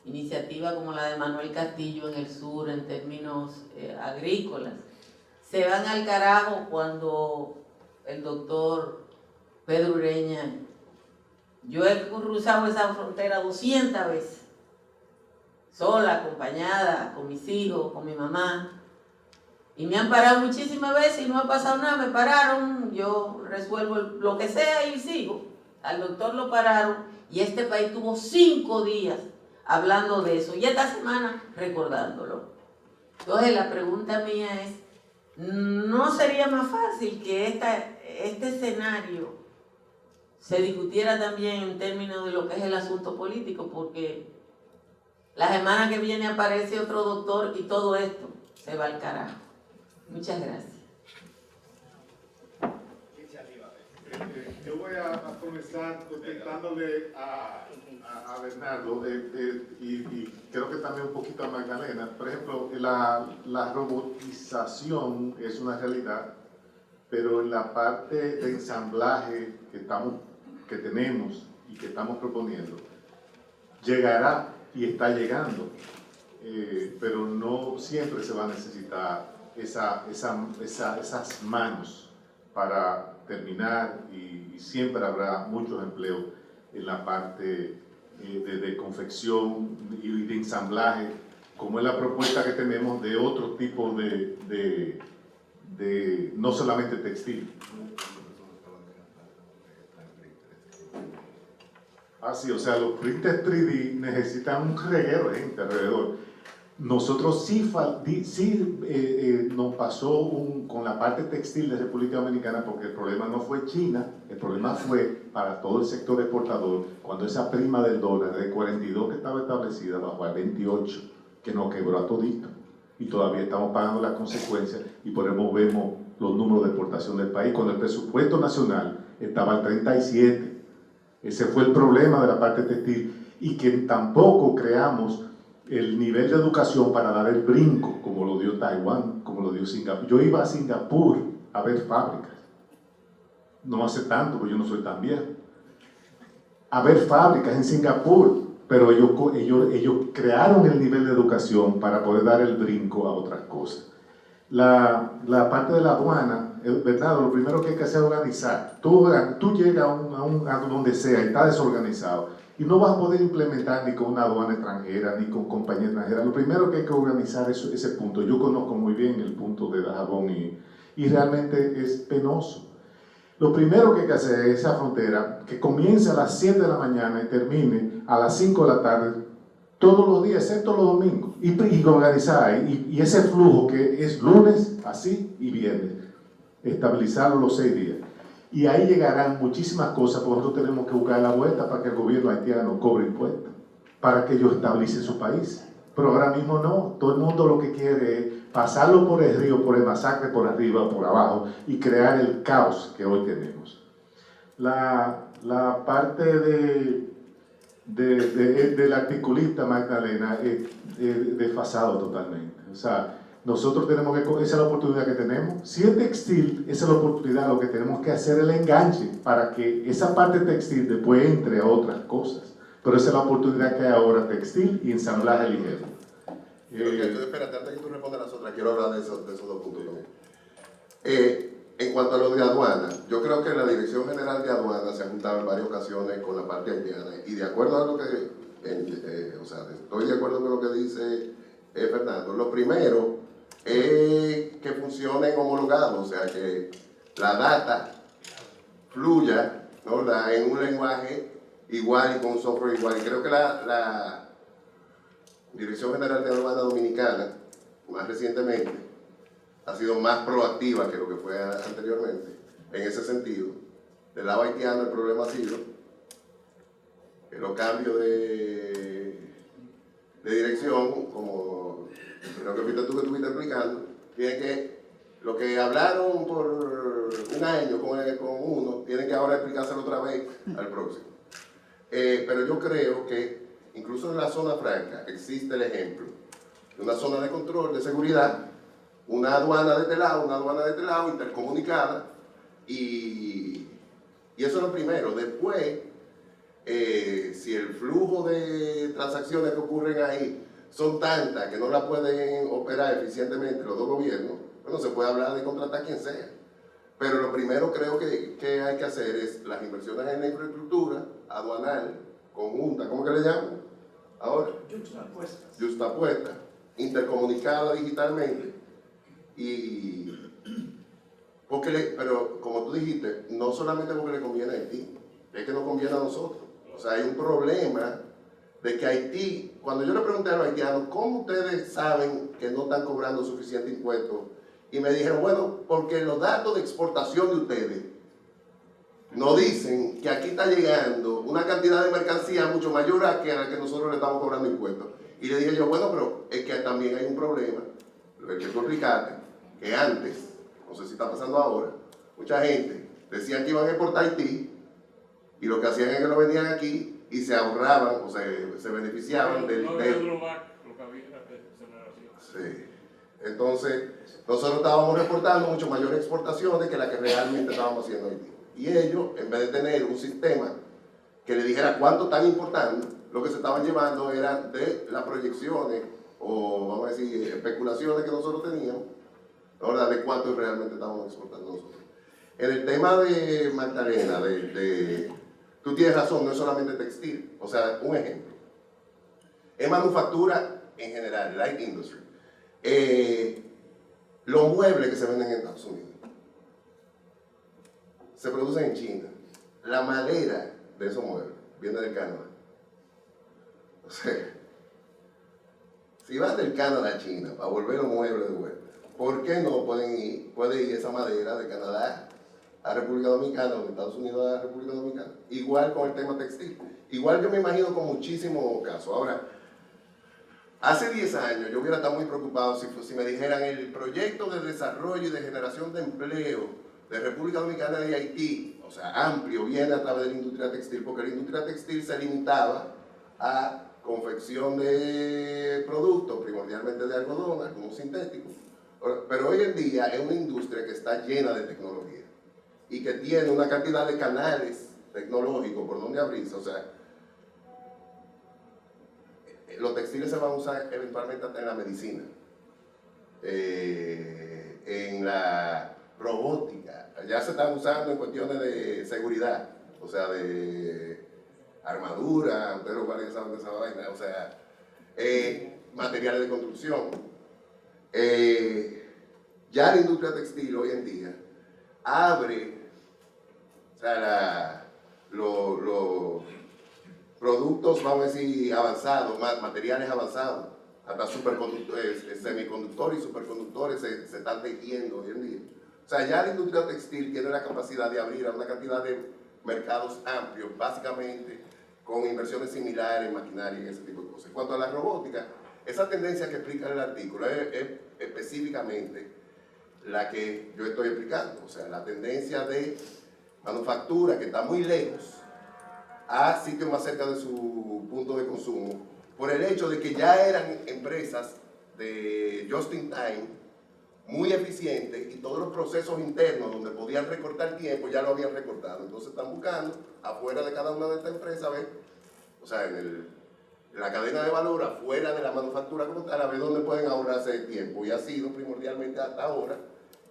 iniciativa como la de Manuel Castillo en el sur en términos agrícolas, se van al carajo cuando el doctor Pedro Ureña... Yo he cruzado esa frontera 200 veces, sola, acompañada, con mis hijos, con mi mamá, y me han parado muchísimas veces y no ha pasado nada. Me pararon, yo resuelvo lo que sea y sigo. Al doctor lo pararon y este país tuvo 5 días hablando de eso y esta semana recordándolo. Entonces la pregunta mía es, ¿no sería más fácil que este escenario se discutiera también en términos de lo que es el asunto político? Porque la semana que viene aparece otro doctor y todo esto se va al carajo. Muchas gracias. Yo voy a comenzar contestándole a Bernardo y creo que también un poquito a Magdalena. Por ejemplo, la robotización es una realidad, pero en la parte de ensamblaje que tenemos y que estamos proponiendo, llegará y está llegando, pero no siempre se va a necesitar esas manos para terminar y siempre habrá muchos empleos en la parte de confección y de ensamblaje, como es la propuesta que tenemos de otro tipo de no solamente textil. Sí, o sea, los printers 3D necesitan un reguero de gente alrededor. Nosotros sí nos pasó con la parte textil de República Dominicana, porque el problema no fue China, el problema fue para todo el sector exportador, cuando esa prima del dólar de 42 que estaba establecida bajó a 28, que nos quebró a todito. Y todavía estamos pagando las consecuencias y por eso vemos los números de exportación del país, cuando el presupuesto nacional estaba al 37. Ese fue el problema de la parte textil, y que tampoco creamos el nivel de educación para dar el brinco, como lo dio Taiwán, como lo dio Singapur. Yo iba a Singapur a ver fábricas, no hace tanto, porque yo no soy tan viejo, a ver fábricas en Singapur, pero ellos crearon el nivel de educación para poder dar el brinco a otras cosas. La parte de la aduana, ¿verdad? Lo primero que hay que hacer es organizar. Tú llegas a donde sea y está desorganizado y no vas a poder implementar ni con una aduana extranjera ni con compañía extranjera. Lo primero que hay que organizar es ese punto. Yo conozco muy bien el punto de Dajabón y realmente es penoso. Lo primero que hay que hacer es esa frontera que comience a las 7 de la mañana y termine a las 5 de la tarde todos los días, excepto los domingos, y organizar y ese flujo que es lunes, así, y viernes, estabilizarlo los 6 días. Y ahí llegarán muchísimas cosas, porque nosotros tenemos que buscar la vuelta para que el gobierno haitiano cobre impuestos, para que ellos estabilicen su país. Pero ahora mismo no, todo el mundo lo que quiere es pasarlo por el río, por el masacre, por arriba, por abajo, y crear el caos que hoy tenemos. La parte del articulista Magdalena es desfasado totalmente. O sea, Nosotros tenemos que, esa es la oportunidad que tenemos. Si es textil, esa es la oportunidad, lo que tenemos que hacer es el enganche para que esa parte textil después entre a otras cosas. Pero esa es la oportunidad que hay ahora, textil y ensamblaje ligero. Espérate, antes que tú respondas las otras, quiero hablar de esos dos puntos también. En cuanto a lo de aduana, yo creo que la Dirección General de Aduana se ha juntado en varias ocasiones con la parte haitiana, y de acuerdo a lo que, estoy de acuerdo con lo que dice Fernando. Lo primero es que funcionen homologados, o sea, que la data fluya, ¿no?, en un lenguaje igual y con un software igual. Y creo que la Dirección General de Aduana Dominicana, más recientemente, ha sido más proactiva que lo que fue anteriormente, en ese sentido. Del lado haitiano el problema ha sido que los cambios de dirección, como creo que fuiste tú que estuviste explicando, tienen que, lo que hablaron por un año con uno, tienen que ahora explicárselo otra vez al próximo. Pero yo creo que incluso en la zona franca existe el ejemplo de una zona de control de seguridad, una aduana de este lado, intercomunicada, y eso es lo primero. Después, si el flujo de transacciones que ocurren ahí son tantas que no la pueden operar eficientemente los dos gobiernos, bueno, se puede hablar de contratar a quien sea. Pero lo primero creo que hay que hacer es las inversiones en la infraestructura aduanal, conjunta, ¿cómo que le llaman ahora? Justapuesta, intercomunicada digitalmente. Pero como tú dijiste, no solamente porque le conviene a Haití, es que nos conviene a nosotros. O sea, hay un problema de que Haití, cuando yo le pregunté a los haitianos, ¿cómo ustedes saben que no están cobrando suficiente impuesto? Y me dijeron, bueno, porque los datos de exportación de ustedes nos dicen que aquí está llegando una cantidad de mercancía mucho mayor a la que nosotros le estamos cobrando impuestos. Y le dije yo, bueno, pero es que también hay un problema, el que tú explicaste, que antes, no sé si está pasando ahora, mucha gente decía que iban a exportar a Haití y lo que hacían es que lo vendían aquí y se ahorraban o se beneficiaban del... Sí. Entonces, nosotros estábamos reportando mucho mayores exportaciones que las que realmente estábamos haciendo Haití. Y ellos, en vez de tener un sistema que le dijera cuánto están importando, lo que se estaban llevando era de las proyecciones o, vamos a decir, especulaciones que nosotros teníamos, ahora de cuánto realmente estábamos exportando nosotros. En el tema de Magdalena, tú tienes razón, no es solamente textil. O sea, un ejemplo. Es manufactura en general, light industry. Los muebles que se venden en Estados Unidos se producen en China. La madera de esos muebles viene del Canadá. O sea, si van del Canadá a China para volver los muebles de vuelta, ¿por qué no puede ir esa madera de Canadá a República Dominicana o de Estados Unidos a República Dominicana? Igual con el tema textil. Igual yo me imagino con muchísimos casos. Ahora, hace 10 años yo hubiera estado muy preocupado si me dijeran el proyecto de desarrollo y de generación de empleo de República Dominicana y Haití, o sea, amplio, viene a través de la industria textil, porque la industria textil se limitaba a confección de productos, primordialmente de algodón, algunos sintéticos. Pero hoy en día es una industria que está llena de tecnología y que tiene una cantidad de canales tecnológicos por donde abrirse. O sea, los textiles se van a usar eventualmente hasta en la medicina, en la robótica, ya se están usando en cuestiones de seguridad, o sea, de armadura, ustedes lo cuales saben de esa vaina, o sea, materiales de construcción. Ya la industria textil hoy en día abre, o sea, los productos, vamos a decir, avanzados, materiales avanzados, hasta superconductores, semiconductores y superconductores se están tejiendo hoy en día. O sea, ya la industria textil tiene la capacidad de abrir a una cantidad de mercados amplios, básicamente con inversiones similares en maquinaria y ese tipo de cosas. En cuanto a la robótica, esa tendencia que explica el artículo es específicamente la que yo estoy explicando. O sea, la tendencia de manufactura que está muy lejos a sitios más cerca de su punto de consumo, por el hecho de que ya eran empresas de just in time muy eficiente y todos los procesos internos donde podían recortar tiempo ya lo habían recortado. Entonces están buscando afuera de cada una de estas empresas, ver, o sea, en la cadena de valor, afuera de la manufactura como tal, a ver dónde pueden ahorrarse tiempo. Y ha sido primordialmente hasta ahora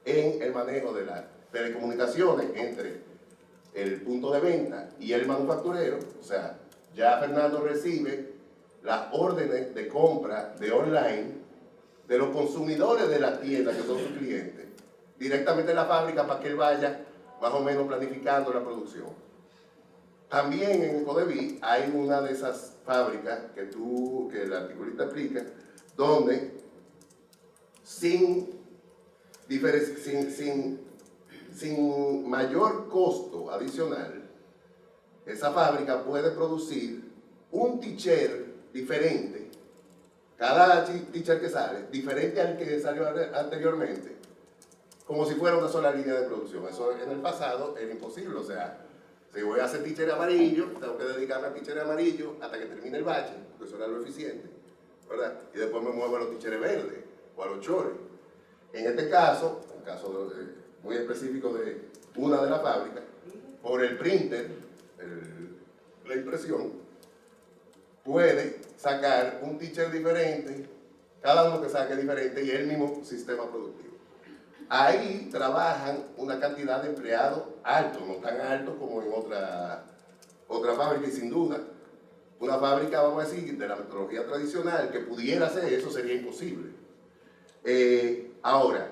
en el manejo de las telecomunicaciones entre el punto de venta y el manufacturero. O sea, ya Fernando recibe las órdenes de compra de online de los consumidores de la tienda, que son sus clientes, directamente en la fábrica para que él vaya más o menos planificando la producción. También en Codeví hay una de esas fábricas que el articulista explica, donde sin mayor costo adicional, esa fábrica puede producir un t-shirt diferente, cada t-shirt que sale, diferente al que salió anteriormente, como si fuera una sola línea de producción. Eso en el pasado era imposible. O sea, si voy a hacer t-shirt amarillo, tengo que dedicarme al t-shirt amarillo hasta que termine el bache, porque eso era lo eficiente, ¿verdad? Y después me muevo a los t-shirts verdes o a los chores. En este caso, un caso muy específico de una de las fábricas, por el printer, la impresión, puede sacar un t-shirt diferente, cada uno que saque diferente, y el mismo sistema productivo. Ahí trabajan una cantidad de empleados altos, no tan altos como en otra fábrica, y sin duda, una fábrica, vamos a decir, de la metodología tradicional, que pudiera hacer eso, sería imposible. Ahora,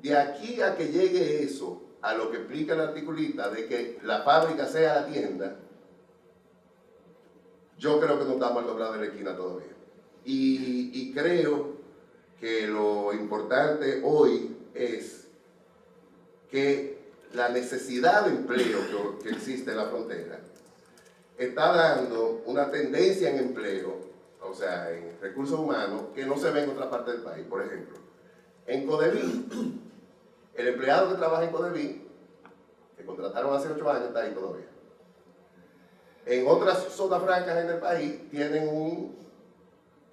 de aquí a que llegue eso, a lo que explica el articulista, de que la fábrica sea la tienda, yo creo que no estamos al doblar de la esquina todavía. Y creo que lo importante hoy es que la necesidad de empleo que existe en la frontera está dando una tendencia en empleo, o sea, en recursos humanos, que no se ve en otra parte del país. Por ejemplo, en Codeví, el empleado que trabaja en Codeví, que contrataron hace 8 años, está ahí todavía. En otras zonas francas en el país tienen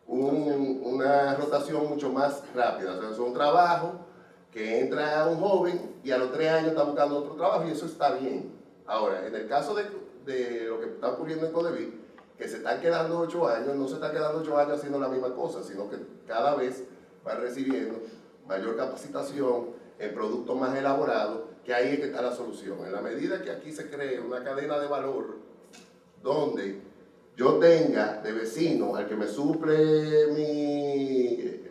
una rotación mucho más rápida. O sea, es un trabajo que entra un joven y a los 3 años está buscando otro trabajo, y eso está bien. Ahora, en el caso de lo que está ocurriendo en Codeví, que se están quedando 8 años, no se están quedando 8 años haciendo la misma cosa, sino que cada vez van recibiendo mayor capacitación en productos más elaborados, que ahí es que está la solución. En la medida que aquí se cree una cadena de valor donde yo tenga de vecino al que me suple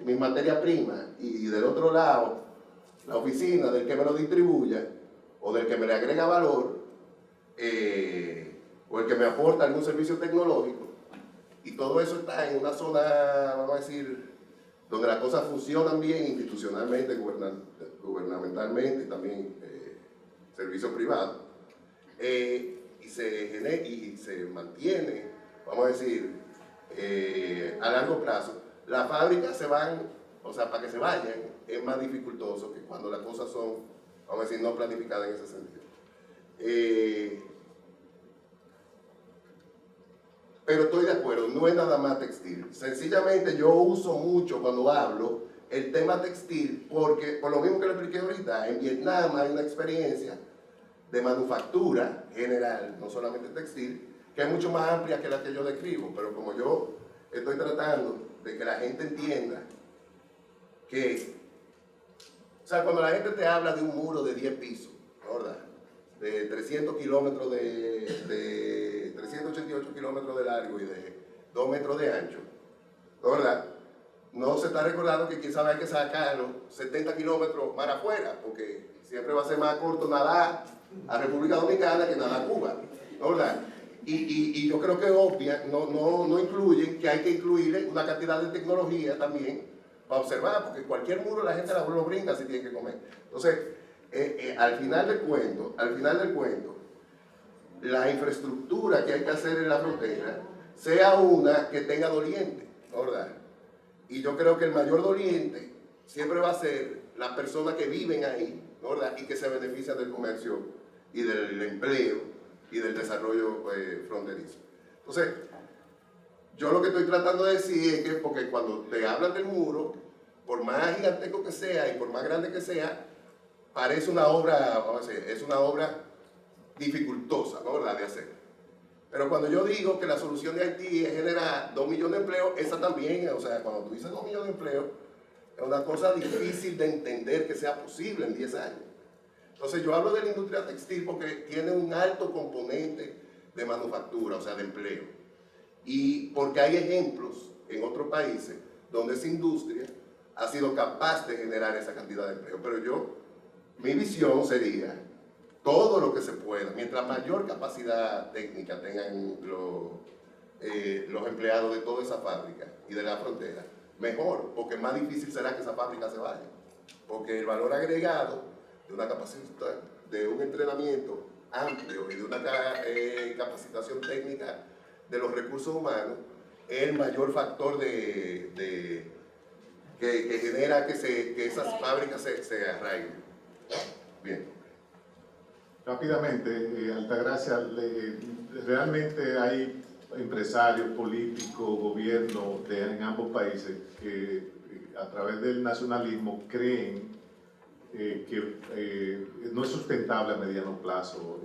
mi materia prima, y del otro lado la oficina del que me lo distribuya o del que me le agrega valor, o el que me aporta algún servicio tecnológico, y todo eso está en una zona, vamos a decir, donde las cosas funcionan bien institucionalmente, gubernamentalmente, y también servicios privados, y se mantiene, vamos a decir, a largo plazo. Las fábricas se van, o sea, para que se vayan es más dificultoso que cuando las cosas son, vamos a decir, no planificadas en ese sentido. Pero estoy de acuerdo, no es nada más textil. Sencillamente yo uso mucho cuando hablo el tema textil porque, por lo mismo que le expliqué ahorita, en Vietnam hay una experiencia de manufactura general, no solamente textil, que es mucho más amplia que la que yo describo, pero como yo estoy tratando de que la gente entienda que, o sea, cuando la gente te habla de un muro de 10 pisos, ¿verdad?, de 300 kilómetros de 388 kilómetros de largo y de 2 metros de ancho, ¿verdad?, no se está recordando que quizás hay que sacarlo 70 kilómetros más afuera, porque siempre va a ser más corto nadar a República Dominicana que nadar a Cuba, ¿verdad? Y yo creo que obvia, no incluyen que hay que incluir una cantidad de tecnología también para observar, porque cualquier muro la gente lo brinca si tiene que comer. Entonces, al final del cuento, la infraestructura que hay que hacer en la frontera sea una que tenga doliente, ¿verdad? Y yo creo que el mayor doliente siempre va a ser las personas que viven ahí, ¿verdad?, y que se benefician del comercio y del empleo y del desarrollo fronterizo. Entonces, yo lo que estoy tratando de decir es que, porque cuando te hablan del muro, por más gigantesco que sea y por más grande que sea, parece una obra, vamos a decir, es una obra dificultosa, ¿no? ¿Verdad? De hacer. Pero cuando yo digo que la solución de Haití es generar 2 millones de empleos, esa también, o sea, cuando tú dices 2 millones de empleos, es una cosa difícil de entender que sea posible en 10 años. Entonces yo hablo de la industria textil porque tiene un alto componente de manufactura, o sea, de empleo. Y porque hay ejemplos en otros países donde esa industria ha sido capaz de generar esa cantidad de empleo. Pero mi visión sería todo lo que se pueda, mientras mayor capacidad técnica tengan los empleados de toda esa fábrica y de la frontera, mejor, porque más difícil será que esa fábrica se vaya. Porque el valor agregado de una capacidad, de un entrenamiento amplio y de una capacitación técnica de los recursos humanos es el mayor factor que genera que esas fábricas se arraiguen. Bien. Rápidamente, Altagracia, realmente hay empresarios, políticos, gobiernos en ambos países que a través del nacionalismo creen que no es sustentable a mediano plazo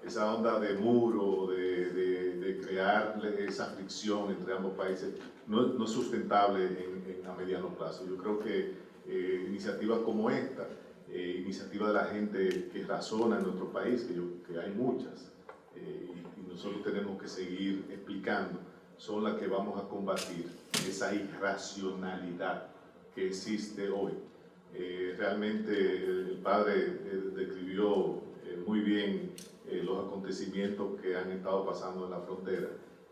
esa onda de muro, de crear esa fricción entre ambos países, no es sustentable a mediano plazo. Yo creo que iniciativas como esta, iniciativas de la gente que razona en nuestro país, que hay muchas, y nosotros tenemos que seguir explicando, son las que vamos a combatir esa irracionalidad que existe hoy. Realmente el padre describió muy bien los acontecimientos que han estado pasando en la frontera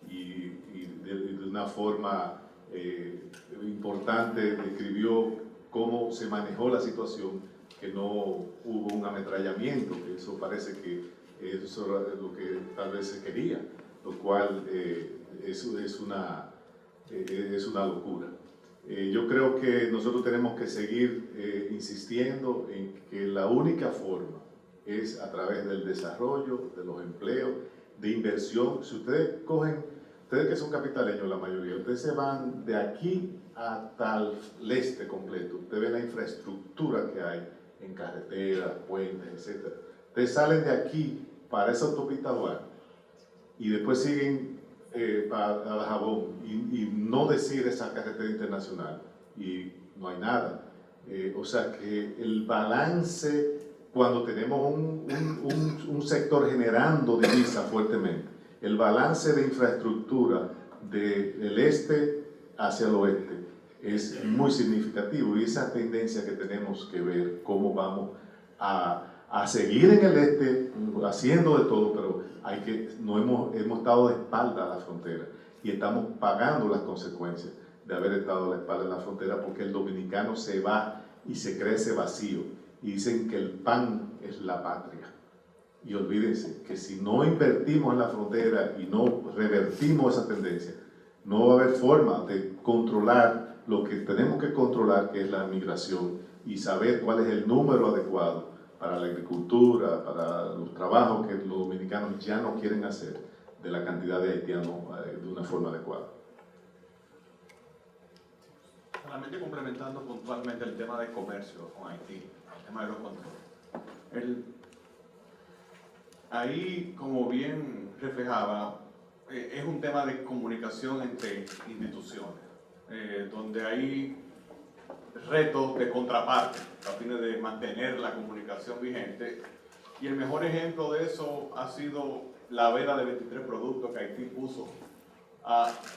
y de una forma importante describió cómo se manejó la situación, que no hubo un ametrallamiento, que eso parece que eso era lo que tal vez se quería, lo cual es una locura. Yo creo que nosotros tenemos que seguir insistiendo en que la única forma es a través del desarrollo, de los empleos, de inversión. Si ustedes que son capitaleños la mayoría, ustedes se van de aquí hasta el este completo, ustedes ven la infraestructura que hay en carreteras, puentes, etc. Ustedes salen de aquí para esa autopista Duarte y después siguen para Dajabón y no decir esa carretera internacional y no hay nada. O sea que el balance, cuando tenemos un sector generando divisa fuertemente, el balance de infraestructura del este hacia el oeste es muy significativo, y esa tendencia que tenemos que ver cómo vamos a seguir en el este haciendo de todo, pero hemos estado de espalda a la frontera y estamos pagando las consecuencias de haber estado de espalda en la frontera, porque el dominicano se va y se crece vacío y dicen que el pan es la patria. Y olvídense que si no invertimos en la frontera y no revertimos esa tendencia, no va a haber forma de controlar lo que tenemos que controlar, que es la migración, y saber cuál es el número adecuado para la agricultura, para los trabajos que los dominicanos ya no quieren hacer, de la cantidad de haitianos de una forma adecuada. Solamente complementando puntualmente el tema de comercio con Haití, el tema de los controles. Ahí, como bien reflejaba, es un tema de comunicación entre instituciones, donde hay retos de contraparte a fines de mantener la comunicación vigente, y el mejor ejemplo de eso ha sido la veda de 23 productos que Haití puso,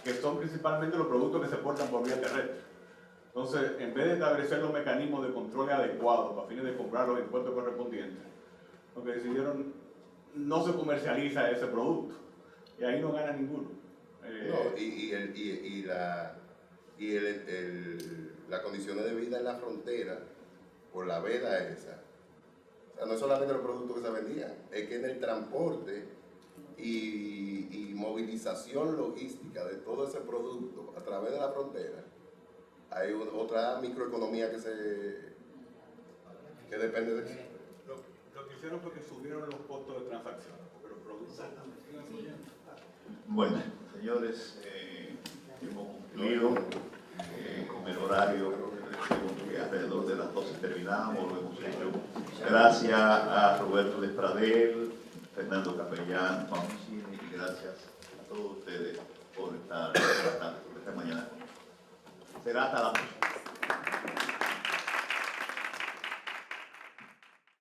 que son principalmente los productos que se portan por vía terrestre. Entonces, en vez de establecer los mecanismos de control adecuados a fines de comprar los impuestos correspondientes, lo que decidieron, no se comercializa ese producto, y ahí no gana ninguno. Las condiciones de vida en la frontera por la veda esa, o sea, no es solamente los productos que se vendían, es que en el transporte y movilización logística de todo ese producto a través de la frontera, hay otra microeconomía que depende de eso. Lo que hicieron fue que subieron los costos de transacción, porque los productos... Bueno, señores, hemos concluido con el horario que alrededor de las 12 terminamos, lo hemos hecho. Gracias a Roberto Despradel, Fernando Capellán, Juan Michini, y gracias a todos ustedes por estar esta mañana. Será hasta la próxima.